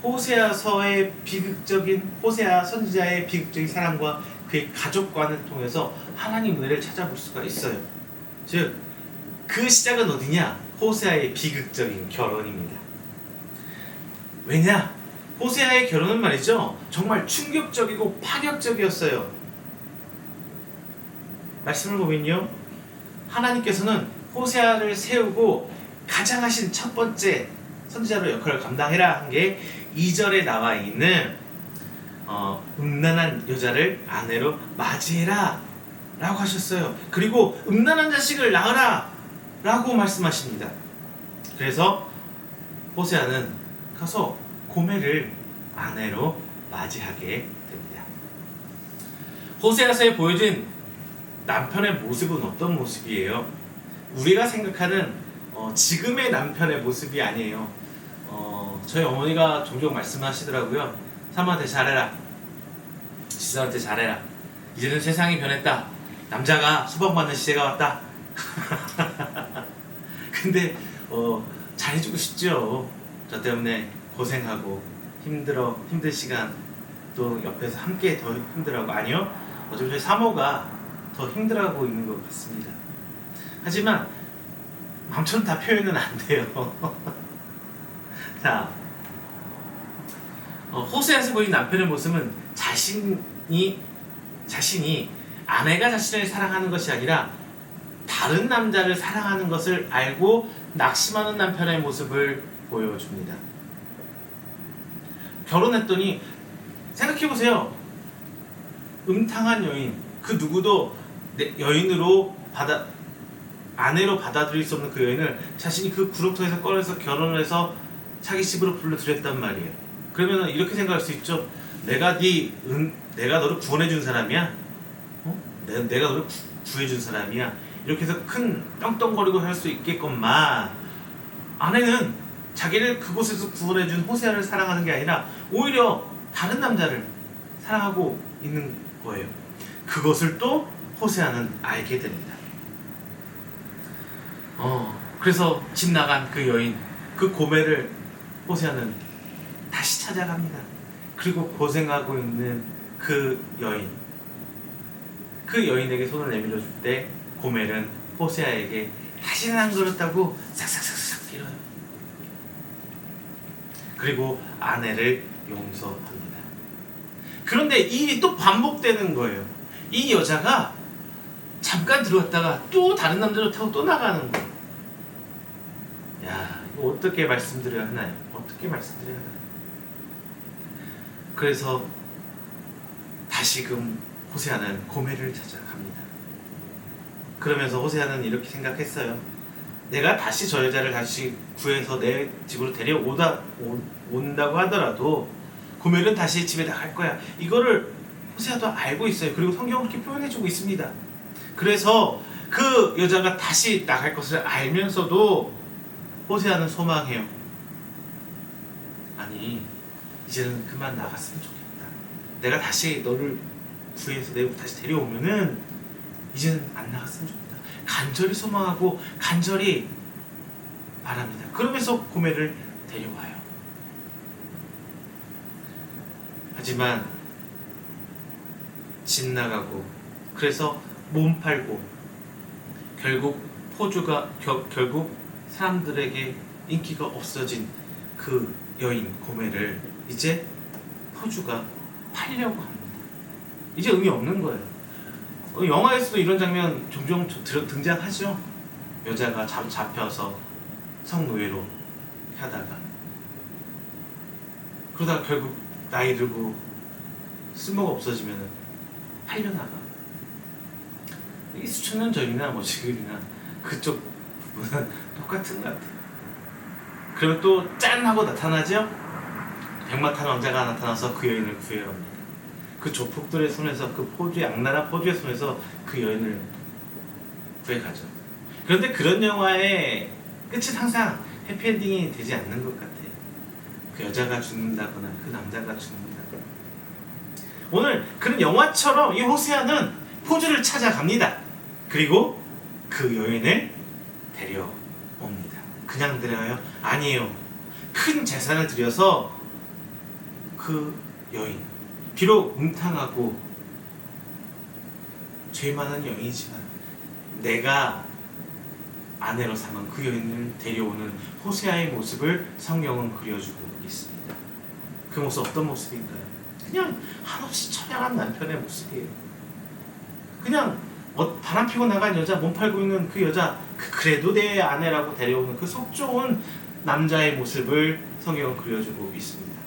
호세아서의 비극적인 호세아 선지자의 비극적인 사랑과 그의 가족관을 통해서 하나님 은혜를 찾아볼 수가 있어요. 즉, 그 시작은 어디냐? 호세아의 비극적인 결혼입니다. 왜냐? 호세아의 결혼은 말이죠, 정말 충격적이고 파격적이었어요. 말씀을 보면요, 하나님께서는 호세아를 세우고 가장하신 첫 번째 선지자로 역할을 감당해라 한 게 2절에 나와 있는 음란한 여자를 아내로 맞이해라 라고 하셨어요. 그리고 음란한 자식을 낳으라 라고 말씀하십니다. 그래서 호세아는 가서 고멜을 아내로 맞이하게 됩니다. 호세아서에 보여진 남편의 모습은 어떤 모습이에요? 우리가 생각하는 지금의 남편의 모습이 아니에요. 저희 어머니가 종종 말씀하시더라고요. 사모한테 잘해라, 지사한테 잘해라. 이제는 세상이 변했다. 남자가 수박받는 시대가 왔다. 근데 잘해주고 싶죠. 저 때문에 고생하고 힘든 시간 또 옆에서 함께 더 힘들어하고, 아니요, 어차피 저희 사모가 더 힘들어하고 있는 것 같습니다. 하지만 마음처럼 다 표현은 안 돼요. 자, 호세아에서 보인 남편의 모습은 자신이 아내가 자신을 사랑하는 것이 아니라 다른 남자를 사랑하는 것을 알고 낙심하는 남편의 모습을 보여줍니다. 결혼했더니 생각해보세요. 음탕한 여인, 그 누구도 여인으로 아내로 받아들일 수 없는 그 여인을 자신이 그 구렁텅이에서 꺼내서 결혼을 해서 자기 집으로 불러들였단 말이에요. 그러면 이렇게 생각할 수 있죠. 내가 너를 구원해준 사람이야? 내가 너를 구해준 사람이야? 이렇게 해서 큰 떵떵거리고 할 수 있겠건만, 아내는 자기를 그곳에서 구원해준 호세아를 사랑하는 게 아니라 오히려 다른 남자를 사랑하고 있는 거예요. 그것을 또 호세아는 알게 됩니다. 그래서 집 나간 그 여인, 그 고멜을 호세아는 다시 찾아갑니다. 그리고 고생하고 있는 그 여인에게 손을 내밀어 줄 때 고멜은 호세아에게 다시는 안 그렇다고 싹싹싹싹 빌어요. 그리고 아내를 용서합니다. 그런데 이 일이 또 반복되는 거예요. 이 여자가 잠깐 들어왔다가 또 다른 남자를 타고 또 나가는 거예요. 야, 이거 어떻게 말씀드려야 하나요? 그래서 다시금 호세아는 고멜을 찾아갑니다. 그러면서 호세아는 이렇게 생각했어요. 내가 다시 저 여자를 다시 구해서 내 집으로 온다고 하더라도 고멜은 다시 집에 나갈 거야. 이거를 호세아도 알고 있어요. 그리고 성경은 그렇게 표현해주고 있습니다. 그래서 그 여자가 다시 나갈 것을 알면서도 호세아는 소망해요. 아니, 이제는 그만 나갔으면 좋겠다. 내가 다시 너를 구해서 내가 다시 데려오면은 이제는 안 나갔으면 좋겠다. 간절히 소망하고 간절히 바랍니다. 그러면서 고멜을 데려와요. 하지만 집 나가고, 그래서 몸 팔고, 결국 결국 사람들에게 인기가 없어진 그 여인 고멜을 이제 포주가 팔려고 합니다. 이제 의미 없는 거예요. 영화에서도 이런 장면 종종 등장하죠. 여자가 잡혀서 성노예로 하다가 그러다가 결국 나이 들고 쓸모가 없어지면 팔려나가. 이 수천 년 전이나 뭐 지금이나 그쪽 부분은 똑같은 것 같아요. 그러면 또 짠 하고 나타나죠. 백마탄 왕자가 나타나서 그 여인을 구해러 갑니다. 그 조폭들의 손에서, 그 포주, 악나라 포주의 손에서 그 여인을 구해가죠. 그런데 그런 영화의 끝은 항상 해피엔딩이 되지 않는 것 같아요. 그 여자가 죽는다거나 그 남자가 죽는다거나. 오늘 그런 영화처럼 이 호세아는 포주를 찾아갑니다. 그리고 그 여인을 데려옵니다. 그냥 데려와요? 아니에요. 큰 재산을 들여서 그 여인, 비록 음탕하고 죄 많은 여인이지만 내가 아내로 삼은 그 여인을 데려오는 호세아의 모습을 성경은 그려주고 있습니다. 그 모습 어떤 모습인가요? 그냥 한없이 처량한 남편의 모습이에요. 그냥 바람 피고 나간 여자, 몸 팔고 있는 그 여자, 그래도 내 아내라고 데려오는 그 속 좋은 남자의 모습을 성경은 그려주고 있습니다.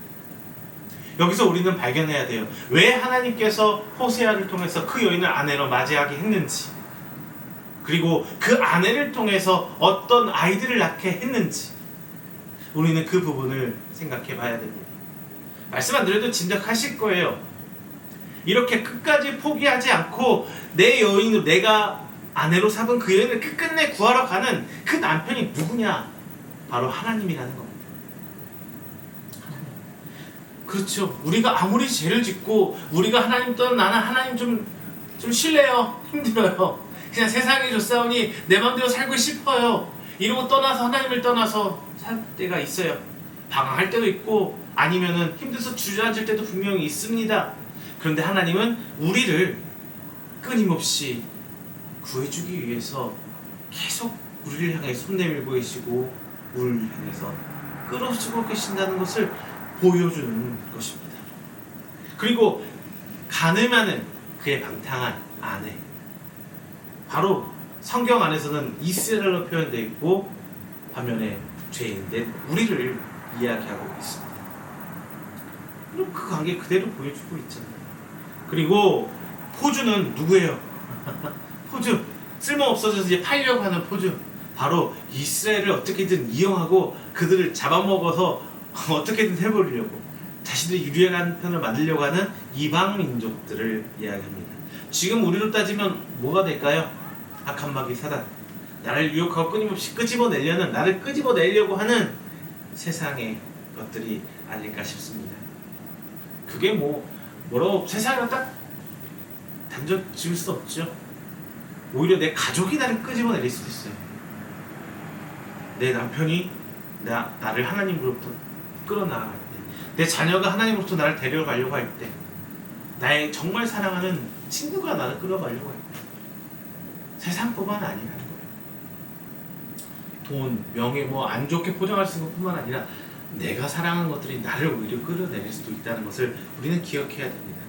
여기서 우리는 발견해야 돼요. 왜 하나님께서 호세아를 통해서 그 여인을 아내로 맞이하게 했는지, 그리고 그 아내를 통해서 어떤 아이들을 낳게 했는지 우리는 그 부분을 생각해 봐야 됩니다. 말씀 안 드려도 짐작하실 거예요. 이렇게 끝까지 포기하지 않고 내 여인으로, 내가 아내로 삼은 그 여인을 끝끝내 구하러 가는 그 남편이 누구냐? 바로 하나님이라는 겁니다. 하나님. 그렇죠. 우리가 아무리 죄를 짓고 우리가 하나님 떠나 나는 하나님 좀 싫네요. 힘들어요. 그냥 세상에 좋사오니 내 마음대로 살고 싶어요. 이러고 떠나서, 하나님을 떠나서 살 때가 있어요. 방황할 때도 있고 아니면은 힘들어서 주저앉을 때도 분명히 있습니다. 그런데 하나님은 우리를 끊임없이 구해주기 위해서 계속 우리를 향해 손 내밀고 계시고 우리를 향해서 끌어주고 계신다는 것을 보여주는 것입니다. 그리고 가늠하는 그의 방탕한 아내, 바로 성경 안에서는 이스라엘로 표현되어 있고 반면에 죄인된 우리를 이야기하고 있습니다. 그럼 그 관계 그대로 보여주고 있잖아요. 그리고 포주는 누구예요? 포주, 쓸모없어져서 이제 팔려고 하는 포주, 바로 이스라엘을 어떻게든 이용하고 그들을 잡아먹어서 어떻게든 해버리려고 자신들이 유리한 편을 만들려고 하는 이방 민족들을 이야기합니다. 지금 우리로 따지면 뭐가 될까요? 악한 마귀 사단, 나를 유혹하고 끊임없이 끄집어내려는, 나를 끄집어내려고 하는 세상의 것들이 아닐까 싶습니다. 그게 뭐라고 세상이랑 딱 단정 지을 수 없죠. 오히려 내 가족이 나를 끄집어내릴 수도 있어요. 내 남편이 나를 하나님으로부터 끌어나갈 때, 내 자녀가 하나님으로부터 나를 데려가려고 할 때, 나의 정말 사랑하는 친구가 나를 끌어가려고 할 때, 세상뿐만 아니라는 거예요. 돈, 명예, 안 좋게 포장할 수 있는 것뿐만 아니라 내가 사랑하는 것들이 나를 오히려 끌어내릴 수도 있다는 것을 우리는 기억해야 됩니다.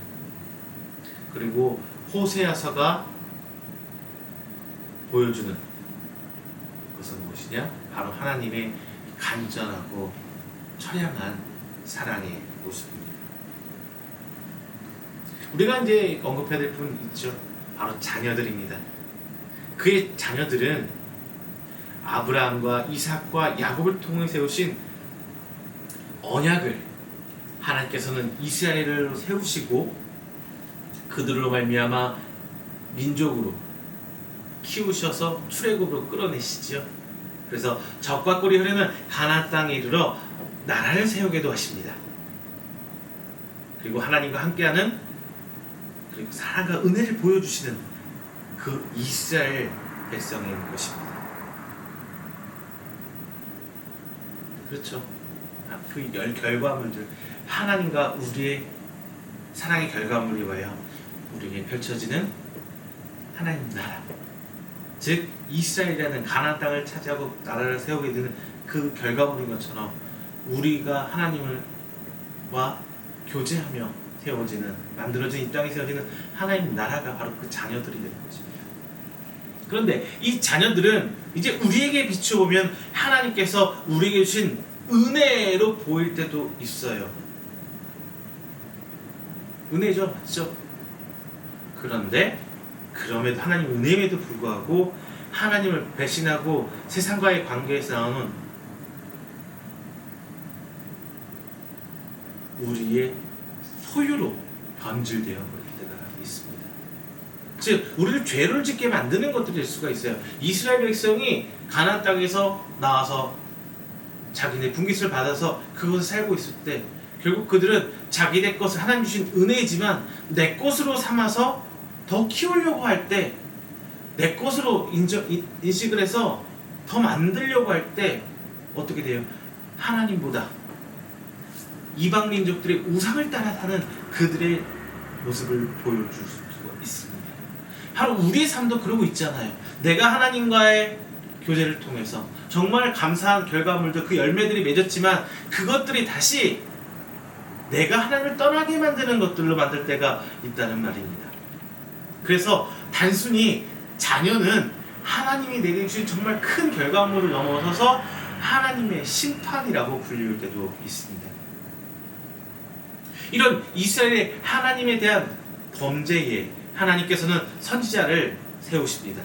그리고 호세아서가 보여주는 것은 무엇이냐? 바로 하나님의 간절하고 처량한 사랑의 모습입니다. 우리가 이제 언급해야 될 분 있죠. 바로 자녀들입니다. 그의 자녀들은 아브라함과 이삭과 야곱을 통해 세우신 언약을 하나님께서는 이스라엘을 세우시고 그들로 말미암아 민족으로 키우셔서 출애굽으로 끌어내시죠. 그래서 적과 꿀이 흐르는 가나안 땅에 이르러 나라를 세우게도 하십니다. 그리고 하나님과 함께하는, 그리고 사랑과 은혜를 보여주시는 그 이스라엘 백성인 것입니다. 그렇죠. 그 결과물들, 하나님과 우리의 사랑의 결과물이 뭐예요? 우리에게 펼쳐지는 하나님 나라, 즉 이스라엘이라는 가나안 땅을 차지하고 나라를 세우게 되는 그 결과물인 것처럼 우리가 하나님과 교제하며 세워지는, 만들어진 이 땅에 세워지는 하나님 나라가 바로 그 자녀들이 되는 거죠. 그런데 이 자녀들은 이제 우리에게 비추어보면 하나님께서 우리에게 주신 은혜로 보일 때도 있어요. 은혜죠, 맞죠? 그런데 그럼에도 하나님 은혜에도 불구하고 하나님을 배신하고 세상과의 관계에서 나오는 우리의 소유로 변질되어 버릴 때가 있습니다. 즉 우리를 죄를 짓게 만드는 것들일 수가 있어요. 이스라엘 백성이 가나안 땅에서 나와서 자기네 분깃을 받아서 그곳에 살고 있을 때 결국 그들은 자기네 것을 하나님 주신 은혜이지만 내 것으로 삼아서 더 키우려고 할 때, 내 것으로 인식을 해서 더 만들려고 할 때 어떻게 돼요? 하나님보다 이방 민족들의 우상을 따라 사는 그들의 모습을 보여줄 수가 있습니다. 바로 우리의 삶도 그러고 있잖아요. 내가 하나님과의 교제를 통해서 정말 감사한 결과물도 그 열매들이 맺었지만 그것들이 다시 내가 하나님을 떠나게 만드는 것들로 만들 때가 있다는 말입니다. 그래서 단순히 자녀는 하나님이 내게 주신 정말 큰 결과물을 넘어서서 하나님의 심판이라고 불릴 때도 있습니다. 이런 이스라엘의 하나님에 대한 범죄에 하나님께서는 선지자를 세우십니다.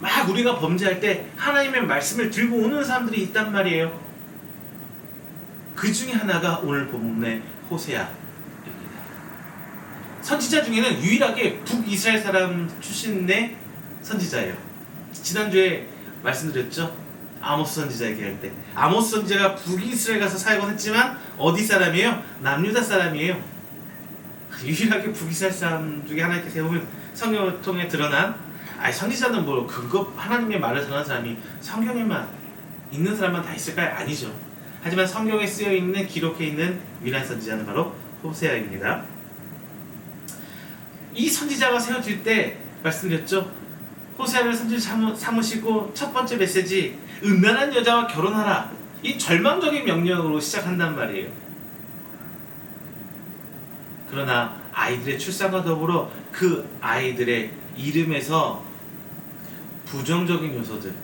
막 우리가 범죄할 때 하나님의 말씀을 들고 오는 사람들이 있단 말이에요. 그 중에 하나가 오늘 본문의 호세아입니다. 선지자 중에는 유일하게 북이스라엘 사람 출신의 선지자예요. 지난주에 말씀드렸죠? 아모스 선지자 얘기할 때 아모스 선지자가 북이스라엘 가서 살곤 했지만 어디 사람이에요? 남유다 사람이에요. 유일하게 북이스라엘 사람 중에 하나님께 세우면 성경을 통해 드러난, 선지자는 뭐 그거 하나님의 말을 전하는 사람이 성경에만 있는 사람만 다 있을까요? 아니죠. 하지만 성경에 쓰여있는, 기록해 있는 유일한 선지자는 바로 호세아입니다. 이 선지자가 세워질 때 말씀드렸죠. 호세아를 선지자 삼으시고 첫 번째 메시지, 음란한 여자와 결혼하라, 이 절망적인 명령으로 시작한단 말이에요. 그러나 아이들의 출산과 더불어 그 아이들의 이름에서 부정적인 요소들,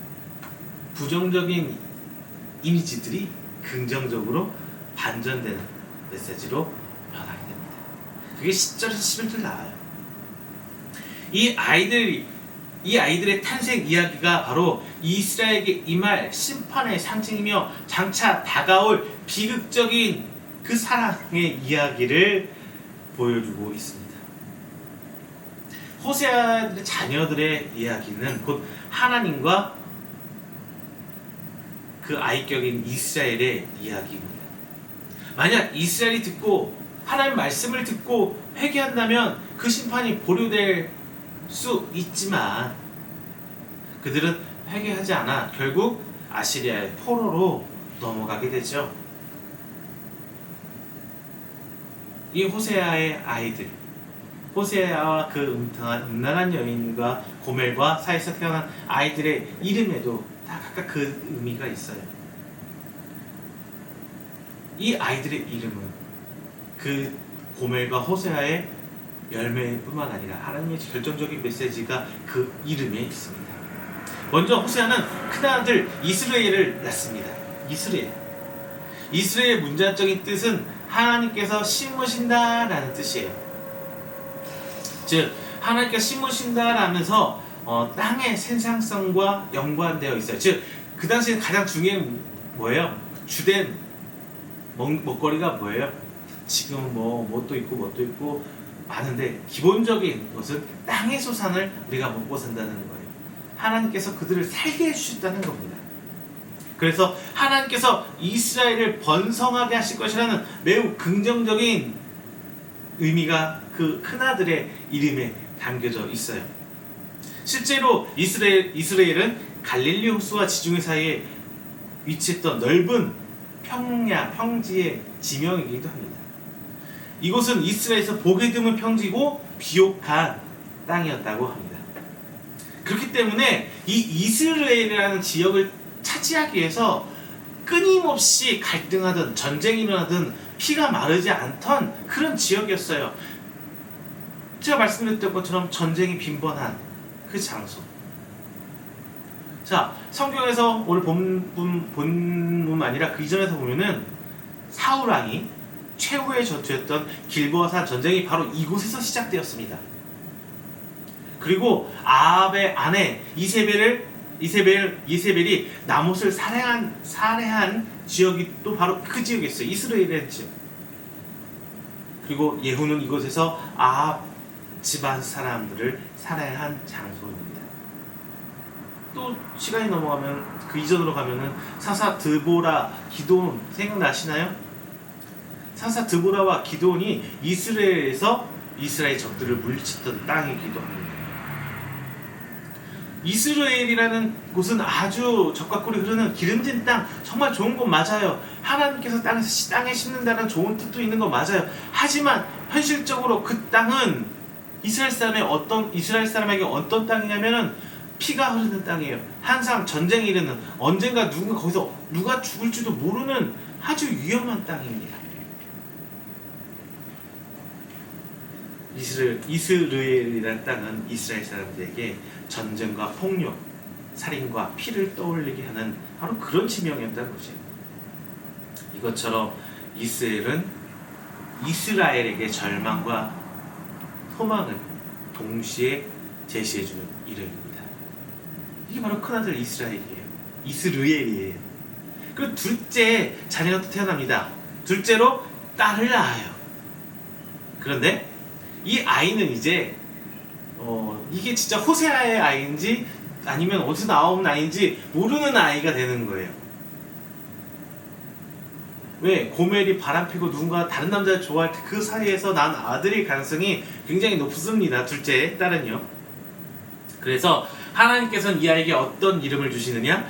부정적인 이미지들이 긍정적으로 반전되는 메시지로 변하게 됩니다. 그게 10절에서 11절 나와요. 이 아이들의 탄생 이야기가 바로 이스라엘에게 임할 심판의 상징이며 장차 다가올 비극적인 그 사랑의 이야기를 보여주고 있습니다. 호세아의 자녀들의 이야기는 곧 하나님과 그 아이격인 이스라엘의 이야기입니다. 만약 이스라엘이 듣고 하나님 말씀을 듣고 회개한다면 그 심판이 보류될 수 있지만 그들은 회개하지 않아 결국 아시리아의 포로로 넘어가게 되죠. 이 호세아의 아이들, 호세아와 그 음란한 여인과 고멜과 사이에서 태어난 아이들의 이름에도 다 각각 그 의미가 있어요. 이 아이들의 이름은 그 고멜과 호세아의 열매뿐만 아니라 하나님의 결정적인 메시지가 그 이름에 있습니다. 먼저 호세아는 큰아들 이스라엘을 낳습니다. 이스라엘의 문자적인 뜻은 하나님께서 심으신다라는 뜻이에요. 즉 하나님께서 심으신다라면서 땅의 생산성과 연관되어 있어요. 즉 그 당시에 가장 중요한 뭐예요? 주된 먹거리가 뭐예요? 지금 뭣도 있고 많은데 기본적인 것은 땅의 소산을 우리가 먹고 산다는 거예요. 하나님께서 그들을 살게 해주셨다는 겁니다. 그래서 하나님께서 이스라엘을 번성하게 하실 것이라는 매우 긍정적인 의미가 그 큰아들의 이름에 담겨져 있어요. 실제로 이스라엘은 갈릴리 호수와 지중해 사이에 위치했던 넓은 평지의 지명이기도 합니다. 이곳은 이스라엘에서 보기 드문 평지고 비옥한 땅이었다고 합니다. 그렇기 때문에 이 이스라엘이라는 지역을 차지하기 위해서 끊임없이 갈등하던 전쟁이 일어나던 피가 마르지 않던 그런 지역이었어요. 제가 말씀드렸던 것처럼 전쟁이 빈번한 그 장소. 자, 성경에서 오늘 본문 아니라 그 이전에서 보면은 사울 왕이 최후의 전투였던 길보아산 전쟁이 바로 이곳에서 시작되었습니다. 그리고 아합의 아내 이세벨이 나봇을 살해한 지역이 또 바로 그 지역이었어요. 이스라엘의 지역. 그리고 예후는 이곳에서 아합 집안 사람들을 살해한 장소입니다. 또 시간이 넘어가면 그 이전으로 가면은 사사 드보라 기드온 생각나시나요? 사사 드보라와 기드온이 이스라엘에서 이스라엘 적들을 물리쳤던 땅이기도 합니다. 이스라엘이라는 곳은 아주 적과 꿀이 흐르는 기름진 땅, 정말 좋은 곳 맞아요. 하나님께서 땅에 심는다는 좋은 뜻도 있는 거 맞아요. 하지만 현실적으로 그 땅은 이스라엘 사람에게 어떤 땅이냐면은 피가 흐르는 땅이에요. 항상 전쟁이 일어나는, 언젠가 거기서 누가 죽을지도 모르는 아주 위험한 땅입니다. 이스라엘이라는 땅은 이스라엘 사람들에게 전쟁과 폭력, 살인과 피를 떠올리게 하는 바로 그런 지명이었다는 거죠. 이것처럼 이스라엘에게 절망과 소망을 동시에 제시해주는 이름입니다. 이게 바로 큰아들 이스라엘이에요. 그리고 둘째 자녀가 또 태어납니다. 둘째로 딸을 낳아요. 그런데 이 아이는 이제 이게 진짜 호세아의 아이인지 아니면 어디서 나온 아이인지 모르는 아이가 되는 거예요. 왜? 고멜이 바람피고 누군가 다른 남자를 좋아할 때 그 사이에서 난 아들일 가능성이 굉장히 높습니다. 둘째 딸은요. 그래서 하나님께서는 이 아이에게 어떤 이름을 주시느냐?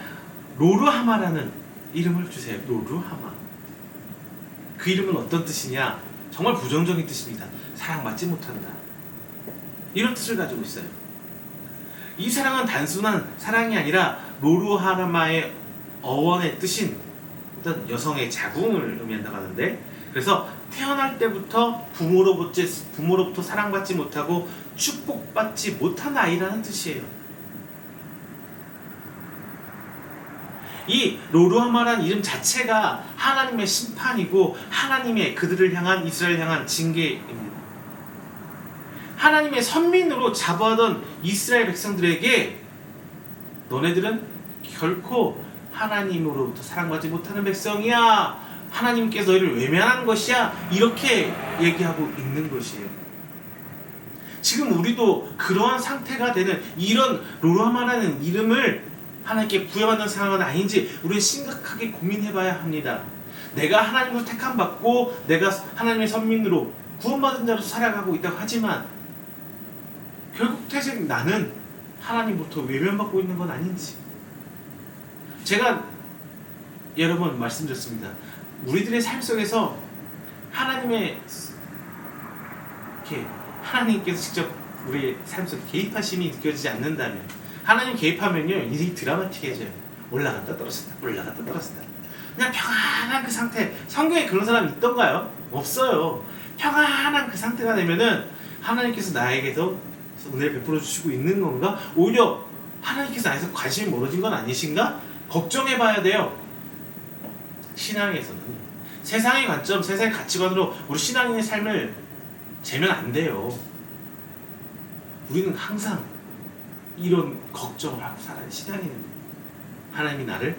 로르하마라는 이름을 주세요. 로르하마. 그 이름은 어떤 뜻이냐? 정말 부정적인 뜻입니다. 사랑받지 못한다. 이런 뜻을 가지고 있어요. 이 사랑은 단순한 사랑이 아니라 로르하마의 어원의 뜻인 어떤 여성의 자궁을 의미한다고 하는데, 그래서 태어날 때부터 부모로부터 사랑받지 못하고 축복받지 못한 아이라는 뜻이에요. 이 로르하마라는 이름 자체가 하나님의 심판이고 하나님의 그들을 향한 이스라엘 향한 징계입니다. 하나님의 선민으로 자부하던 이스라엘 백성들에게 너네들은 결코 하나님으로부터 사랑받지 못하는 백성이야, 하나님께서 너희를 외면한 것이야, 이렇게 얘기하고 있는 것이에요. 지금 우리도 그러한 상태가 되는 이런 로르하마라는 이름을 하나님께 부여받는 상황은 아닌지 우리는 심각하게 고민해봐야 합니다. 내가 하나님으로 택함받고 내가 하나님의 선민으로 구원받은 자로서 살아가고 있다고 하지만 결국 태생 나는 하나님부터 외면받고 있는 건 아닌지. 제가 여러 번 말씀드렸습니다. 우리들의 삶 속에서 하나님께서 직접 우리의 삶 속에 개입하심이 느껴지지 않는다면, 하나님 개입하면요 일이 드라마틱해져요. 올라갔다 떨어진다, 올라갔다 떨어진다. 그냥 평안한 그 상태. 성경에 그런 사람이 있던가요? 없어요. 평안한 그 상태가 되면은 하나님께서 나에게서 은혜를 베풀어 주시고 있는 건가? 오히려 하나님께서 나에서 관심이 멀어진 건 아니신가? 걱정해 봐야 돼요. 신앙에서는 세상의 관점, 세상의 가치관으로 우리 신앙인의 삶을 재면 안 돼요. 우리는 항상 이런 걱정을 하고 살아요. 신앙인은 하나님이 나를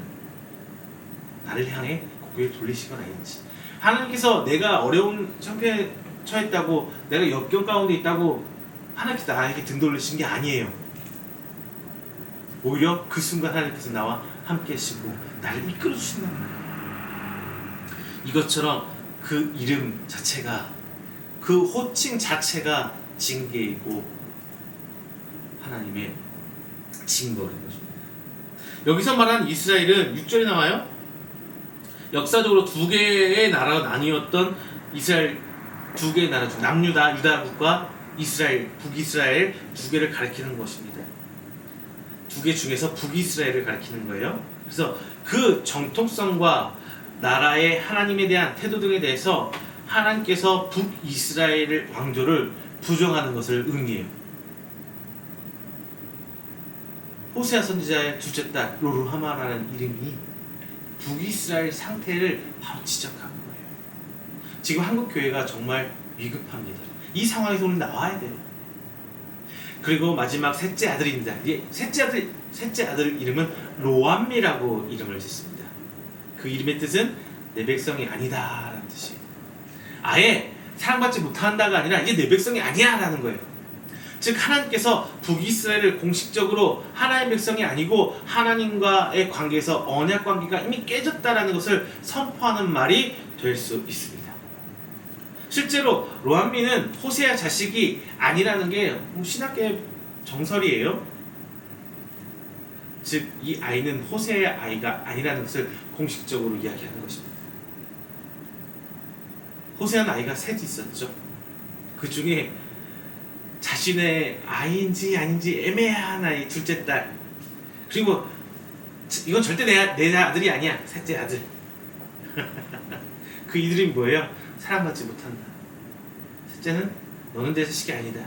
향해 고개를 돌리시건 아닌지, 하나님께서 내가 어려운 형편에 처했다고, 내가 역경 가운데 있다고 하나님께서 나에게 등 돌리신 게 아니에요. 오히려 그 순간 하나님께서 나와 함께 하시고 나를 이끌어 주신다는 거예요. 이것처럼 그 이름 자체가, 그 호칭 자체가 징계이고 하나님의 징벌인 것입니다. 여기서 말하는 이스라엘은 6절에 나와요. 역사적으로 두 개의 나라가 나뉘었던 이스라엘, 두 개의 나라 중 남유다, 유다국과 이스라엘, 북이스라엘 두 개를 가리키는 것입니다. 두 개 중에서 북이스라엘을 가리키는 거예요. 그래서 그 정통성과 나라의 하나님에 대한 태도 등에 대해서 하나님께서 북이스라엘 왕조를 부정하는 것을 의미해요. 호세아 선지자의 둘째 딸 로루하마라는 이름이 북이스라엘 상태를 바로 지적하는 거예요. 지금 한국 교회가 정말 위급합니다. 이 상황에서 우리는 나와야 돼요. 그리고 마지막 셋째 아들입니다. 셋째 아들 이름은 로암미라고 이름을 짓습니다. 그 이름의 뜻은 내 백성이 아니다라는 뜻이에요. 아예 사랑받지 못한다가 아니라 이제 내 백성이 아니야라는 거예요. 즉 하나님께서 북이스라엘을 공식적으로 하나님의 백성이 아니고 하나님과의 관계에서 언약 관계가 이미 깨졌다라는 것을 선포하는 말이 될 수 있습니다. 실제로 로암미는 호세아 자식이 아니라는 게 신학계의 정설이에요. 즉 이 아이는 호세아의 아이가 아니라는 것을 공식적으로 이야기하는 것입니다. 호세아는 아이가 셋 있었죠. 그 중에 자신의 아이인지 아닌지 애매한 아이 둘째 딸, 그리고 이건 절대 내 아들이 아니야, 셋째 아들. 그 이름이 뭐예요? 사랑받지 못한다. 셋째는 너는 내 자식이 아니다.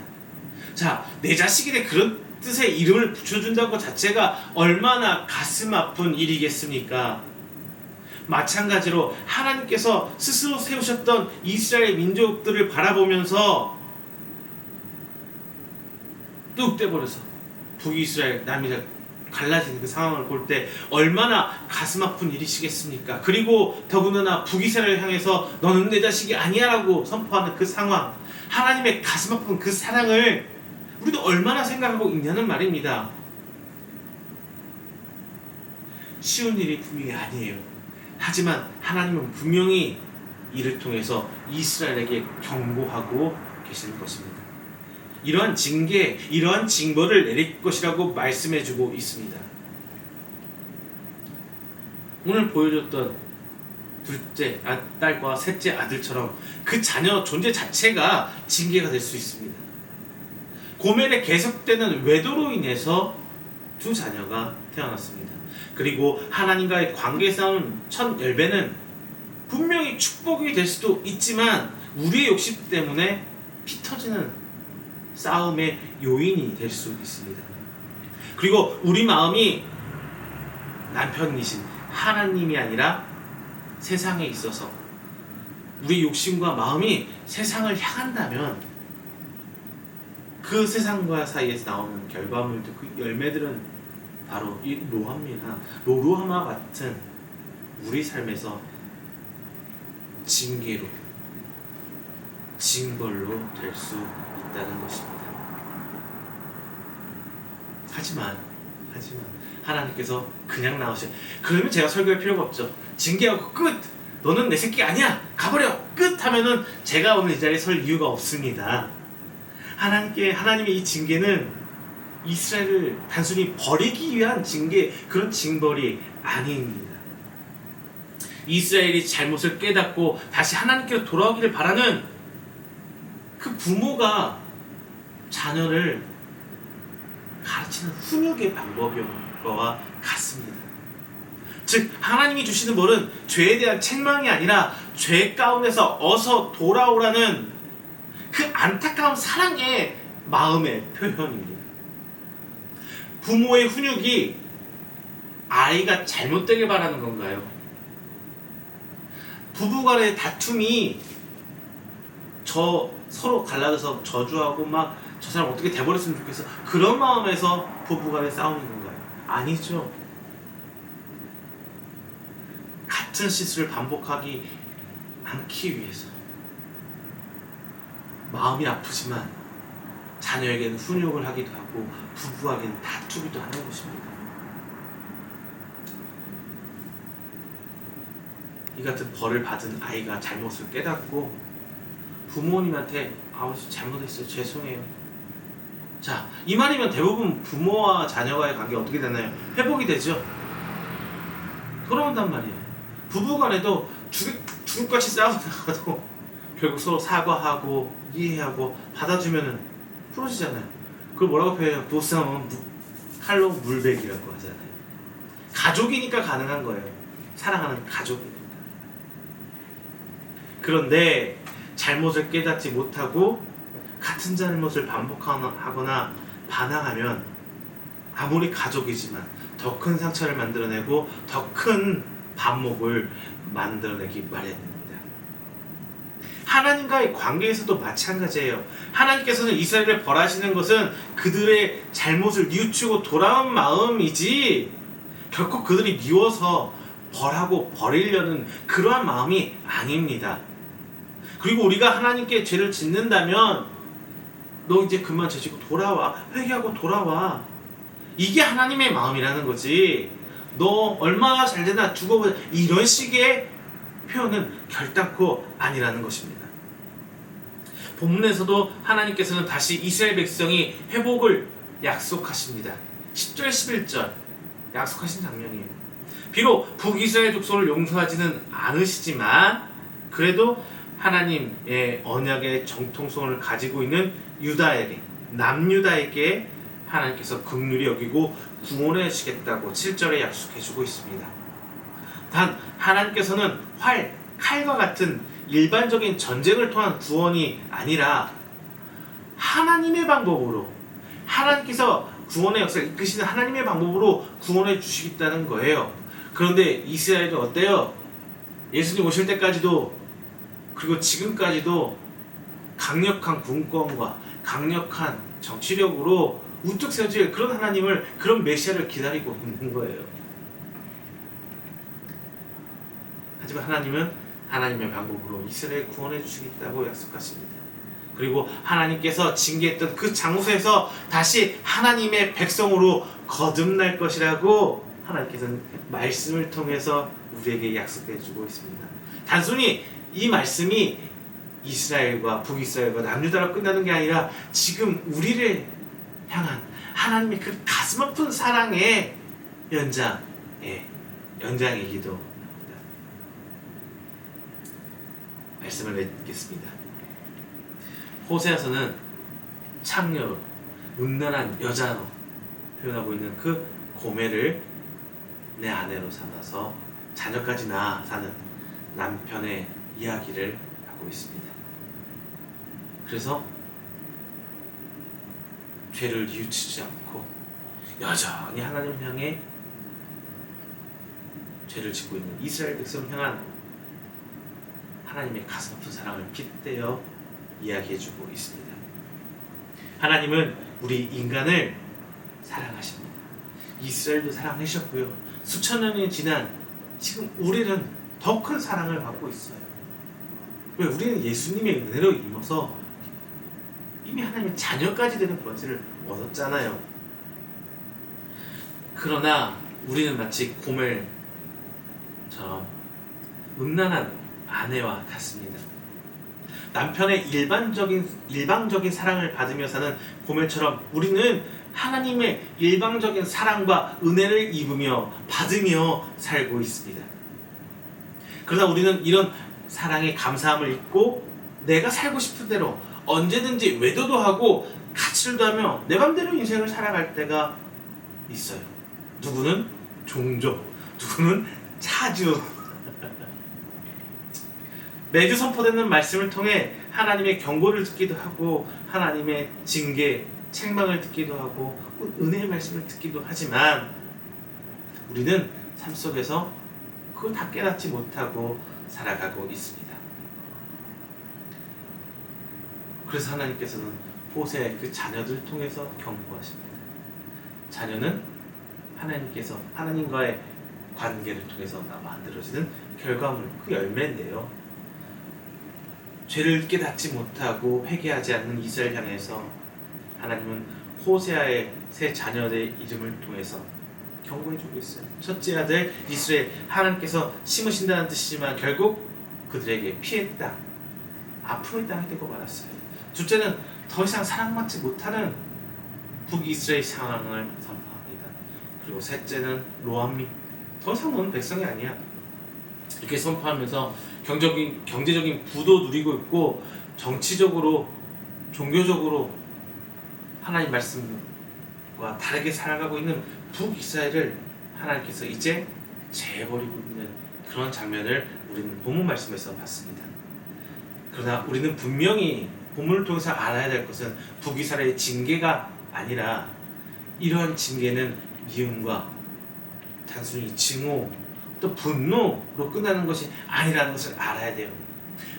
자, 내 자식인데 그런 뜻의 이름을 붙여준다는 것 자체가 얼마나 가슴 아픈 일이겠습니까? 마찬가지로 하나님께서 스스로 세우셨던 이스라엘 민족들을 바라보면서 뚝 떼버려서 북이스라엘, 남이스라엘 갈라지는 그 상황을 볼 때 얼마나 가슴 아픈 일이시겠습니까? 그리고 더군다나 북이스라엘을 향해서 너는 내 자식이 아니야 라고 선포하는 그 상황, 하나님의 가슴 아픈 그 사랑을 우리도 얼마나 생각하고 있냐는 말입니다. 쉬운 일이 분명히 아니에요. 하지만 하나님은 분명히 이를 통해서 이스라엘에게 경고하고 계실 것입니다. 이러한 징계, 이러한 징벌을 내릴 것이라고 말씀해주고 있습니다. 오늘 보여줬던 둘째 딸과 셋째 아들처럼 그 자녀 존재 자체가 징계가 될 수 있습니다. 고멜의 계속되는 외도로 인해서 두 자녀가 태어났습니다. 그리고 하나님과의 관계 싸움 첫 열매는 분명히 축복이 될 수도 있지만 우리의 욕심 때문에 피 터지는 싸움의 요인이 될 수 있습니다. 그리고 우리 마음이 남편이신 하나님이 아니라 세상에 있어서 우리 욕심과 마음이 세상을 향한다면 그 세상과 사이에서 나오는 결과물들, 그 열매들은 바로 이 로루하마 같은 우리 삶에서 징계로, 징벌로 될 수 있다는 것입니다. 하지만 하나님께서 그냥 나오셔. 그러면 제가 설교할 필요가 없죠. 징계하고 끝! 너는 내 새끼 아니야! 가버려! 끝! 하면은 제가 오늘 이 자리에 설 이유가 없습니다. 하나님의 이 징계는 이스라엘을 단순히 버리기 위한 징계, 그런 징벌이 아닙니다. 이스라엘이 잘못을 깨닫고 다시 하나님께로 돌아오기를 바라는 그 부모가 자녀를 가르치는 훈육의 방법인 것과 같습니다. 즉 하나님이 주시는 벌은 죄에 대한 책망이 아니라 죄 가운데서 어서 돌아오라는 그 안타까운 사랑의 마음의 표현입니다. 부모의 훈육이 아이가 잘못되길 바라는 건가요? 부부간의 다툼이 서로 갈라져서 저주하고 막 저 사람 어떻게 돼버렸으면 좋겠어, 그런 마음에서 부부간의 싸움인 건가요? 아니죠. 같은 실수를 반복하기 않기 위해서 마음이 아프지만 자녀에게는 훈육을 하기도 하고 부부에게는 다투기도 하는 것입니다. 이 같은 벌을 받은 아이가 잘못을 깨닫고 부모님한테 아버지 잘못했어요, 죄송해요. 자, 이 말이면 대부분 부모와 자녀와의 관계가 어떻게 되나요? 회복이 되죠. 돌아온단 말이에요. 부부간에도 죽을같이 싸우다가도 결국 서로 사과하고 이해하고 받아주면은 풀어지잖아요. 그걸 뭐라고 표현해요? 부부싸움은 칼로 물베기라고 하잖아요. 가족이니까 가능한 거예요. 사랑하는 가족이니까. 그런데 잘못을 깨닫지 못하고 같은 잘못을 반복하거나 반항하면 아무리 가족이지만 더 큰 상처를 만들어내고 더 큰 반목을 만들어내기 마련입니다. 하나님과의 관계에서도 마찬가지예요. 하나님께서는 이스라엘을 벌하시는 것은 그들의 잘못을 뉘우치고 돌아온 마음이지 결코 그들이 미워서 벌하고 버리려는 그러한 마음이 아닙니다. 그리고 우리가 하나님께 죄를 짓는다면 너 이제 그만 죄지고 돌아와, 회개하고 돌아와, 이게 하나님의 마음이라는 거지, 너 얼마나 잘되나 두고 보자, 이런 식의 표현은 결단코 아니라는 것입니다. 본문에서도 하나님께서는 다시 이스라엘 백성이 회복을 약속하십니다. 10절 11절 약속하신 장면이에요. 비록 북이스라엘 족속을 용서하지는 않으시지만 그래도 하나님의 언약의 정통성을 가지고 있는 유다에게, 남유다에게 하나님께서 긍휼히 여기고 구원해 주시겠다고 7절에 약속해 주고 있습니다. 단 하나님께서는 칼과 같은 일반적인 전쟁을 통한 구원이 아니라 하나님의 방법으로, 하나님께서 구원의 역사를 이끄시는 하나님의 방법으로 구원해 주시겠다는 거예요. 그런데 이스라엘은 어때요? 예수님 오실 때까지도, 그리고 지금까지도 강력한 군권과 강력한 정치력으로 우뚝 세워질 그런 하나님을, 그런 메시아를 기다리고 있는 거예요. 하지만 하나님은 하나님의 방법으로 이스라엘 구원해 주시겠다고 약속하십니다. 그리고 하나님께서 징계했던 그 장소에서 다시 하나님의 백성으로 거듭날 것이라고 하나님께서는 말씀을 통해서 우리에게 약속해 주고 있습니다. 단순히 이 말씀이 이스라엘과 북이스라엘과 남유다로 끝나는 게 아니라 지금 우리를 향한 하나님의 그 가슴 아픈 사랑의 연장이기도 합니다. 말씀을 맺겠습니다. 호세아서는 창녀로, 음란한 여자로 표현하고 있는 그 고멜을 내 아내로 삼아서 자녀까지 낳아 사는 남편의 이야기를 하고 있습니다. 그래서 죄를 뉘우치지 않고 여전히 하나님을 향해 죄를 짓고 있는 이스라엘 백성을 향한 하나님의 가슴 아픈 사랑을 빗대어 이야기해주고 있습니다. 하나님은 우리 인간을 사랑하십니다. 이스라엘도 사랑하셨고요. 수천 년이 지난 지금 우리는 더 큰 사랑을 받고 있어요. 왜? 우리는 예수님의 은혜로 임해서 이미 하나님의 자녀까지 되는 권세를 얻었잖아요. 그러나 우리는 마치 고멜처럼 음란한 아내와 같습니다. 남편의 일방적인 사랑을 받으며 사는 고멜처럼 우리는 하나님의 일방적인 사랑과 은혜를 입으며 받으며 살고 있습니다. 그러나 우리는 이런 사랑의 감사함을 잊고 내가 살고 싶은 대로 언제든지 외도도 하고 가출도 하며 내 맘대로 인생을 살아갈 때가 있어요. 누구는 종교, 누구는 차주. 매주 선포되는 말씀을 통해 하나님의 경고를 듣기도 하고 하나님의 징계, 책망을 듣기도 하고 은혜의 말씀을 듣기도 하지만 우리는 삶 속에서 그걸 다 깨닫지 못하고 살아가고 있습니다. 그래서 하나님께서는 호세의 그 자녀들을 통해서 경고하십니다. 자녀는 하나님과의 관계를 통해서 만들어지는 결과물, 그 열매인데요. 죄를 깨닫지 못하고 회개하지 않는 이스라엘 향해서 하나님은 호세아의 세 자녀의 이름을 통해서 경고해주고 있어요. 첫째 아들 이스라엘, 하나님께서 심으신다는 뜻이지만 결국 그들에게 피의 땅, 아픔의 땅이 되고 말았어요. 둘째는 더 이상 사랑받지 못하는 북이스라엘 상황을 선포합니다. 그리고 셋째는 로암미, 더 이상 너는 백성이 아니야, 이렇게 선포하면서 경제적인 부도 누리고 있고 정치적으로, 종교적으로 하나님 말씀과 다르게 살아가고 있는 북이스라엘을 하나님께서 이제 재버리고 있는 그런 장면을 우리는 본문 말씀에서 봤습니다. 그러나 우리는 분명히 본문을 통해서 알아야 될 것은 북이스라엘의 징계가 아니라 이러한 징계는 미움과 단순히 증오 또 분노로 끝나는 것이 아니라는 것을 알아야 돼요.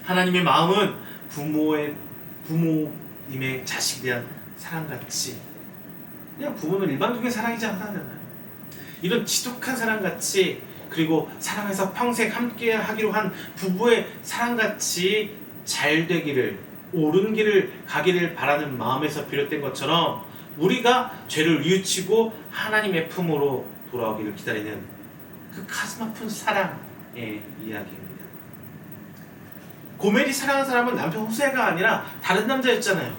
하나님의 마음은 부모님의 자식에 대한 사랑같이, 그냥 부모는 일반적인 사랑이지 않잖아요. 이런 지독한 사랑같이, 그리고 사랑해서 평생 함께 하기로 한 부부의 사랑같이 잘 되기를, 옳은 길을 가기를 바라는 마음에서 비롯된 것처럼 우리가 죄를 뉘우치고 하나님의 품으로 돌아오기를 기다리는 그 가슴 아픈 사랑의 이야기입니다. 고멜이 사랑한 사람은 남편 호세가 아니라 다른 남자였잖아요.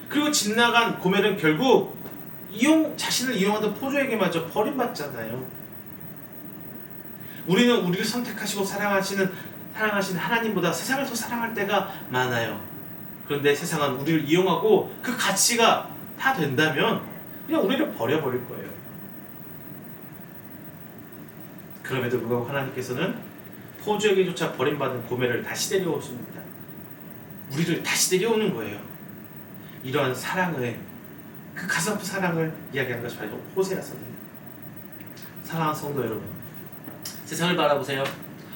그리고 집 나간 고멜은 결국 자신을 이용하던 포조에게마저 버림받잖아요. 우리는 우리를 선택하시고 사랑하신 하나님보다 세상을 더 사랑할 때가 많아요. 그런데 세상은 우리를 이용하고 그 가치가 다 된다면 그냥 우리를 버려버릴 거예요. 그럼에도 불구하고 하나님께서는 포조에게조차 버림받은 고멜을 다시 데려오십니다. 우리를 다시 데려오는 거예요. 이러한 사랑을, 그 가슴 아픈 사랑을 이야기하는 것이 바로 호세아서입니다. 사랑하는 성도 여러분, 세상을 바라보세요.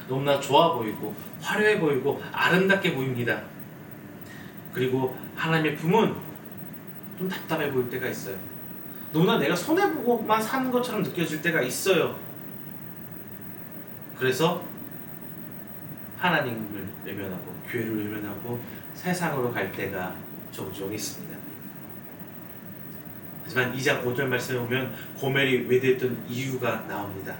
너무나 좋아 보이고 화려해 보이고 아름답게 보입니다. 그리고 하나님의 품은 좀 답답해 보일 때가 있어요. 너무나 내가 손해보고만 사는 것처럼 느껴질 때가 있어요. 그래서 하나님을 외면하고 교회를 외면하고 세상으로 갈 때가 종종 있습니다. 하지만 2장 5절 말씀에 보면 고멜이 외도했던 이유가 나옵니다.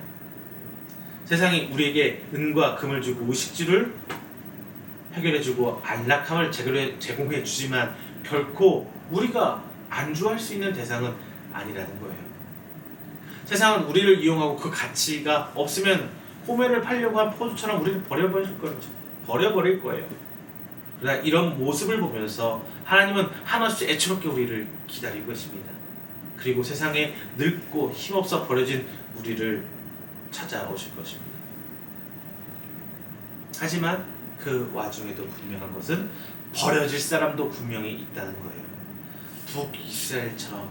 세상이 우리에게 은과 금을 주고 의식주를 해결해주고 안락함을 제공해주지만 결코 우리가 안주할 수 있는 대상은 아니라는 거예요. 세상은 우리를 이용하고 그 가치가 없으면 호멜을 팔려고 한 포도처럼 우리를 버려버릴 거예요. 그러나 이런 모습을 보면서 하나님은 한없이 애처롭게 우리를 기다리고 있습니다. 그리고 세상에 늙고 힘없어 버려진 우리를 찾아오실 것입니다. 하지만 그 와중에도 분명한 것은 버려질 사람도 분명히 있다는 거예요. 북이스라엘처럼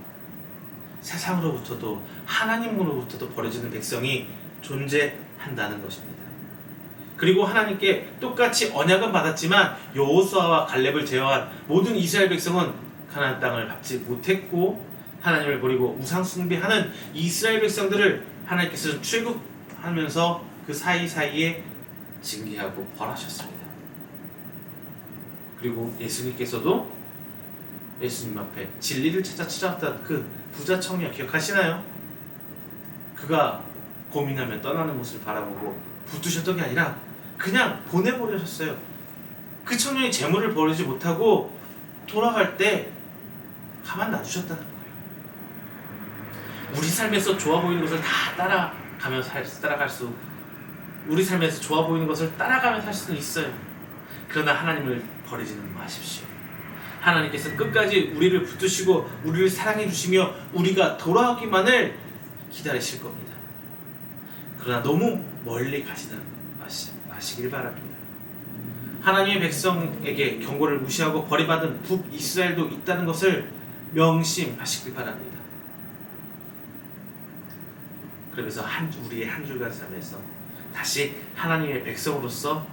세상으로부터도 하나님으로부터도 버려지는 백성이 존재한다는 것입니다. 그리고 하나님께 똑같이 언약은 받았지만 여호수아와 갈렙을 제외한 모든 이스라엘 백성은 가나안 땅을 밟지 못했고 하나님을 버리고 우상 숭배하는 이스라엘 백성들을 하나님께서 출국하면서 그 사이사이에 징계하고 벌하셨습니다. 그리고 예수님께서도 예수님 앞에 진리를 찾아왔던 그 부자 청년 기억하시나요? 그가 고민하며 떠나는 모습을 바라보고 붙드셨던 게 아니라 그냥 보내버리셨어요. 그 청년이 재물을 버리지 못하고 돌아갈 때 가만 놔두셨다는 거예요. 우리 삶에서 좋아 보이는 것을 다 우리 삶에서 좋아 보이는 것을 따라가며 살 수는 있어요. 그러나 하나님을 버리지는 마십시오. 하나님께서 끝까지 우리를 붙드시고 우리를 사랑해 주시며 우리가 돌아오기만을 기다리실 겁니다. 그러나 너무 멀리 가지는 마시길 바랍니다. 하나님의 백성에게 경고를 무시하고 버림받은 북이스라엘도 있다는 것을 명심하시길 바랍니다. 그러면서 우리의 한 주간 삶에서 다시 하나님의 백성으로서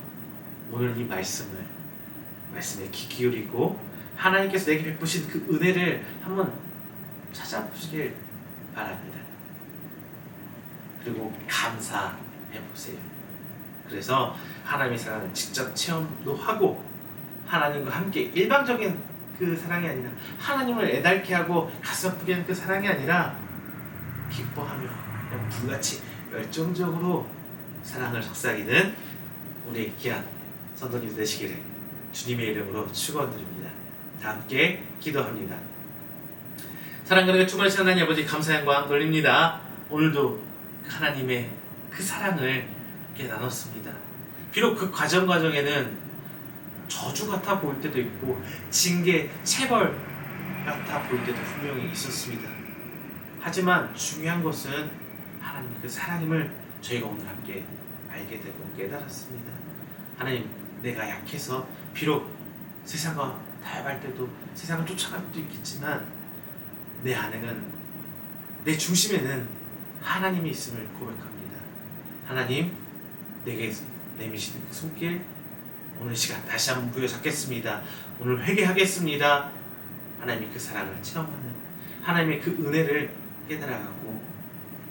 오늘 이 말씀에 귀 기울이고 하나님께서 내게 베푸신 그 은혜를 한번 찾아보시길 바랍니다. 그리고 감사해 보세요. 그래서 하나님의 사랑을 직접 체험도 하고 하나님과 함께 일방적인 그 사랑이 아니라 하나님을 애달게 하고 가슴 아프게 하는 그 사랑이 아니라 기뻐하며 그냥 불같이 열정적으로 사랑을 속삭이는 우리 귀한 성도님 되시기를 주님의 이름으로 축원드립니다. 다 함께 기도합니다. 사랑하는 충만하신 하나님 아버지 감사 영광 돌립니다. 오늘도 하나님의 그 사랑을 이렇게 나눴습니다. 비록 그 과정에는 저주 같아 보일 때도 있고 징계, 체벌 같아 보일 때도 분명히 있었습니다. 하지만 중요한 것은 하나님의 그 사랑임을 저희가 오늘 함께 알게 되고 깨달았습니다. 하나님, 내가 약해서 비록 세상과 타협할 때도 세상을 쫓아갈 때도 있겠지만 내 안에는, 내 중심에는 하나님이 있음을 고백합니다. 하나님, 내게 내미시는 그 손길 오늘 시간 다시 한번 부여잡겠습니다. 오늘 회개하겠습니다. 하나님의 그 사랑을 체험하는, 하나님의 그 은혜를 깨달아가고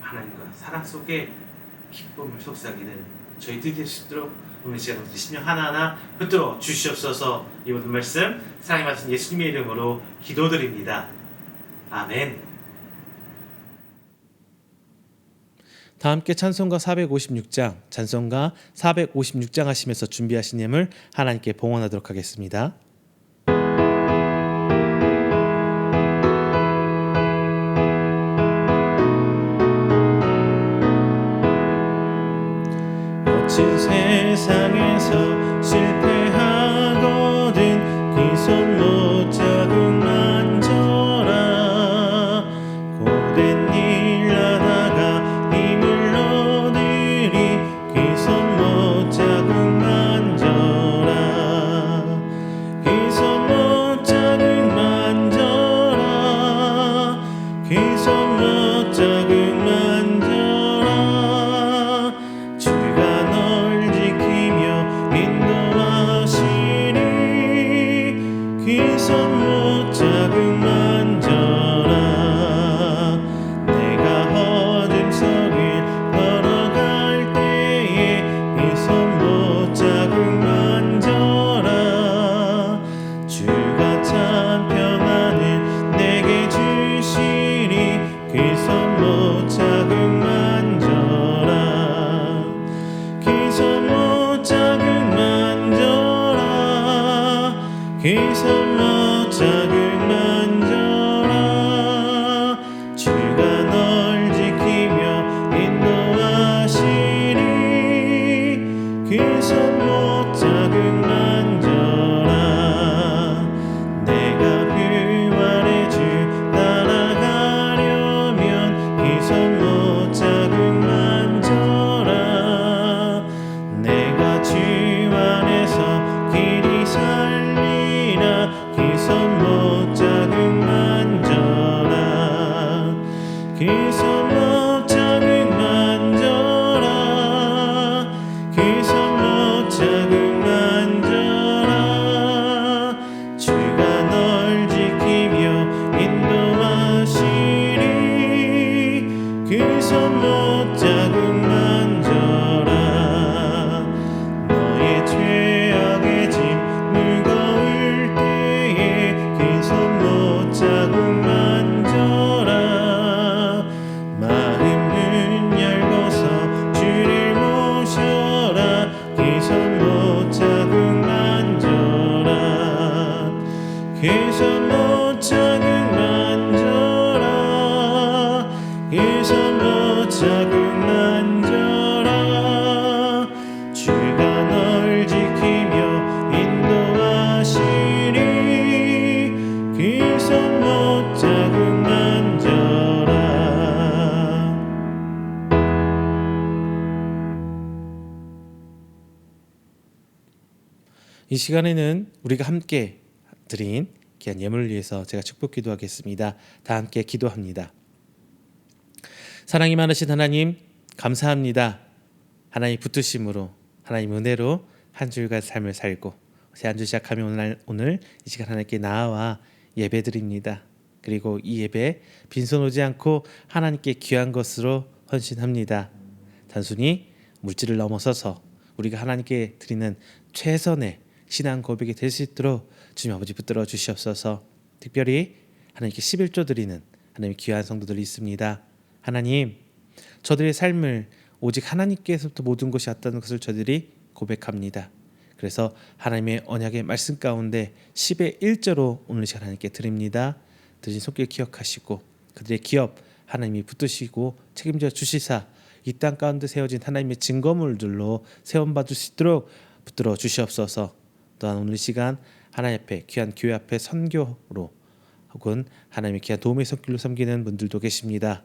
하나님과 사랑 속에 기쁨을 속삭이는 저희들이 될 수 있도록 오늘 시간 우리 심령 하나하나 붙들어 주시옵소서. 이 모든 말씀 사랑의 말씀 예수님의 이름으로 기도드립니다. 아멘. 다 함께 찬송가 456장, 찬송가 456장 하시면서 준비하신 예물 하나님께 봉헌하도록 하겠습니다. 거친 세상에서 실패하거든 기손 못 잡은 만져라. 고된 일 하다가 힘을 얻으리 기손 못 잡은 만져라. 기손 못 잡은 만져라. 기손 못 잡은 만져라. 기손 못 잡은 만져라. 내가 어둠 속을 걸어갈 때에 기손 못 잡은 만져라. 주가 참 평안을 내게 주시니 기손 못 잡은 만져라. 기손 못 잡은 만져라. 기손 못 잡은 만져라. 주가 널 지키며 인도하시리. 기손 못 잡은 만져라. 내가 부활의 주 따라가려면 기손 못 잡은 만져라. 내가 주 안에서 길이 살리라. 기손 못 잡은 만져라. 기손 못 잡은 만져라. 기손 못 잡은 만져라. 주가 널 지키며 인도하시리. 기손 못 잡은 만져라. 너의 죄악의 짐 무거울 때에 기손 못 잡은 만져라. 마음 문 열고서 주를 모셔라. 기손 못 잡은 만져라. 기손 못 잡은 만져라. 기손 못 잡은 만져라. 주가 널 지키며 인도하시리. 기손 못 잡은 만져라. 이 시간에는 우리가 함께 드린 귀한 예물을 위해서 제가 축복 기도하겠습니다. 다 함께 기도합니다. 사랑이 많으신 하나님, 감사합니다. 하나님 붙드심으로, 하나님 은혜로 한 주일간 삶을 살고 새 한 주 시작하며 오늘 이 시간 하나님께 나아와 예배드립니다. 그리고 이 예배 빈손 오지 않고 하나님께 귀한 것으로 헌신합니다. 단순히 물질을 넘어서서 우리가 하나님께 드리는 최선의 신앙 고백이 될 수 있도록 주님 아버지 붙들어 주시옵소서. 특별히 하나님께 11조 드리는 하나님의 귀한 성도들이 있습니다. 하나님, 저들의 삶을 오직 하나님께서부터 모든 것이 왔다는 것을 저들이 고백합니다. 그래서 하나님의 언약의 말씀 가운데 10의 1조로 오늘 시간 하나님께 드립니다. 드린 손길 기억하시고 그들의 기업 하나님이 붙드시고 책임져 주시사 이 땅 가운데 세워진 하나님의 증거물들로 세움받을 수 있도록 붙들어 주시옵소서. 또한 오늘 시간 하나님 앞에 귀한 교회 앞에 선교로 혹은 하나님의 귀한 도움의 손길로 섬기는 분들도 계십니다.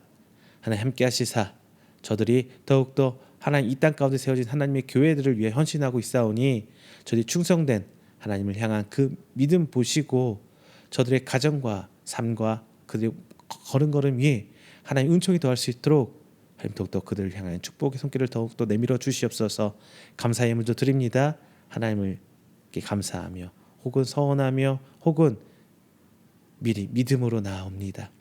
하나님 함께 하시사 저들이 더욱더 하나님 이 땅 가운데 세워진 하나님의 교회들을 위해 헌신하고 있사오니 저들이 충성된 하나님을 향한 그 믿음 보시고 저들의 가정과 삶과 그들의 걸음걸음 위에 하나님 은총이 더할 수 있도록 하나님 더욱더 그들을 향한 축복의 손길을 더욱더 내밀어 주시옵소서. 감사의 예물도 드립니다. 하나님을 감사하며 혹은 서원하며 혹은 미리 믿음으로 나아옵니다.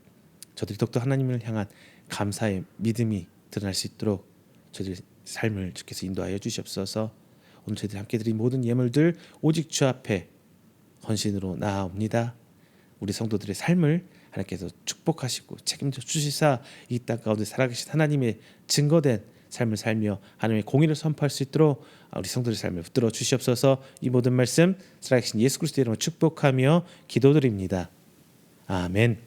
저들이 더욱더 하나님을 향한 감사의 믿음이 드러날 수 있도록 저희들 삶을 주께서 인도하여 주시옵소서. 오늘 저희들 함께 드린 모든 예물들 오직 주 앞에 헌신으로 나아옵니다. 우리 성도들의 삶을 하나님께서 축복하시고 책임져 주시사 이 땅 가운데 살아계신 하나님의 증거된 삶을 살며 하나님의 공의를 선포할 수 있도록 우리 성도들의 삶을 붙들어 주시옵소서. 이 모든 말씀 살아계신 예수 그리스도의 이름으로 축복하며 기도드립니다. 아멘.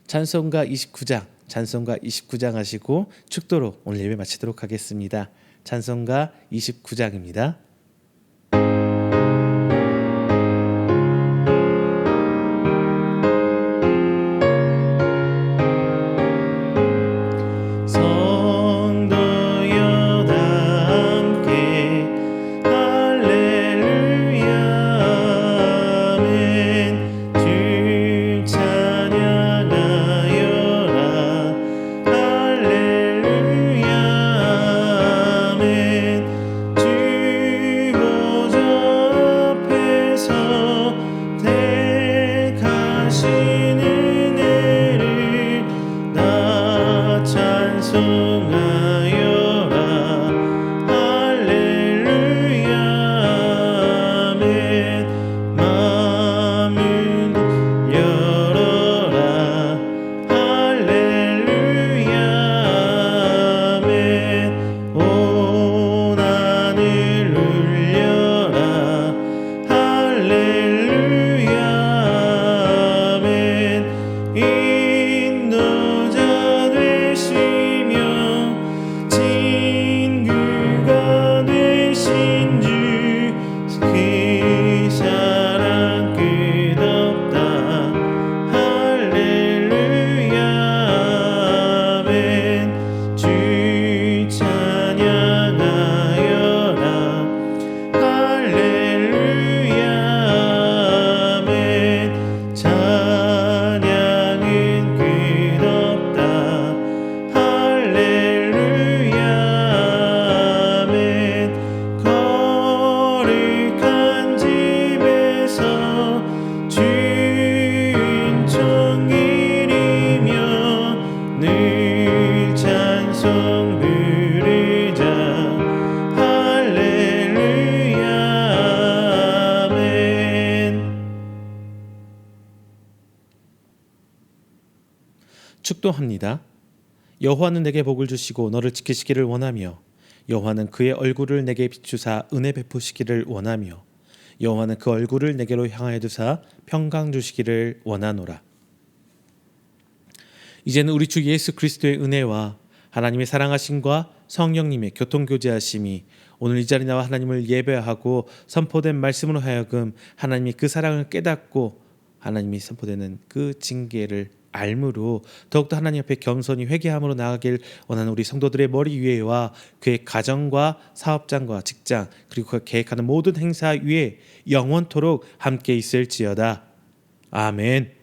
찬송가 29장 하시고 축도로 오늘 예배 마치도록 하겠습니다. 찬송가 29장입니다. 축도합니다. 여호와는 내게 복을 주시고 너를 지키시기를 원하며 여호와는 그의 얼굴을 내게 비추사 은혜 베푸시기를 원하며 여호와는 그 얼굴을 내게로 향하여 두사 평강 주시기를 원하노라. 이제는 우리 주 예수 그리스도의 은혜와 하나님의 사랑하심과 성령님의 교통교제하심이 오늘 이 자리 나와 하나님을 예배하고 선포된 말씀으로 하여금 하나님이 그 사랑을 깨닫고 하나님이 선포되는 그 징계를 알므로 더욱더 하나님 앞에 겸손히 회개함으로 나아가길 원하는 우리 성도들의 머리 위에와 그의 가정과 사업장과 직장 그리고 그가 계획하는 모든 행사 위에 영원토록 함께 있을지어다. 아멘.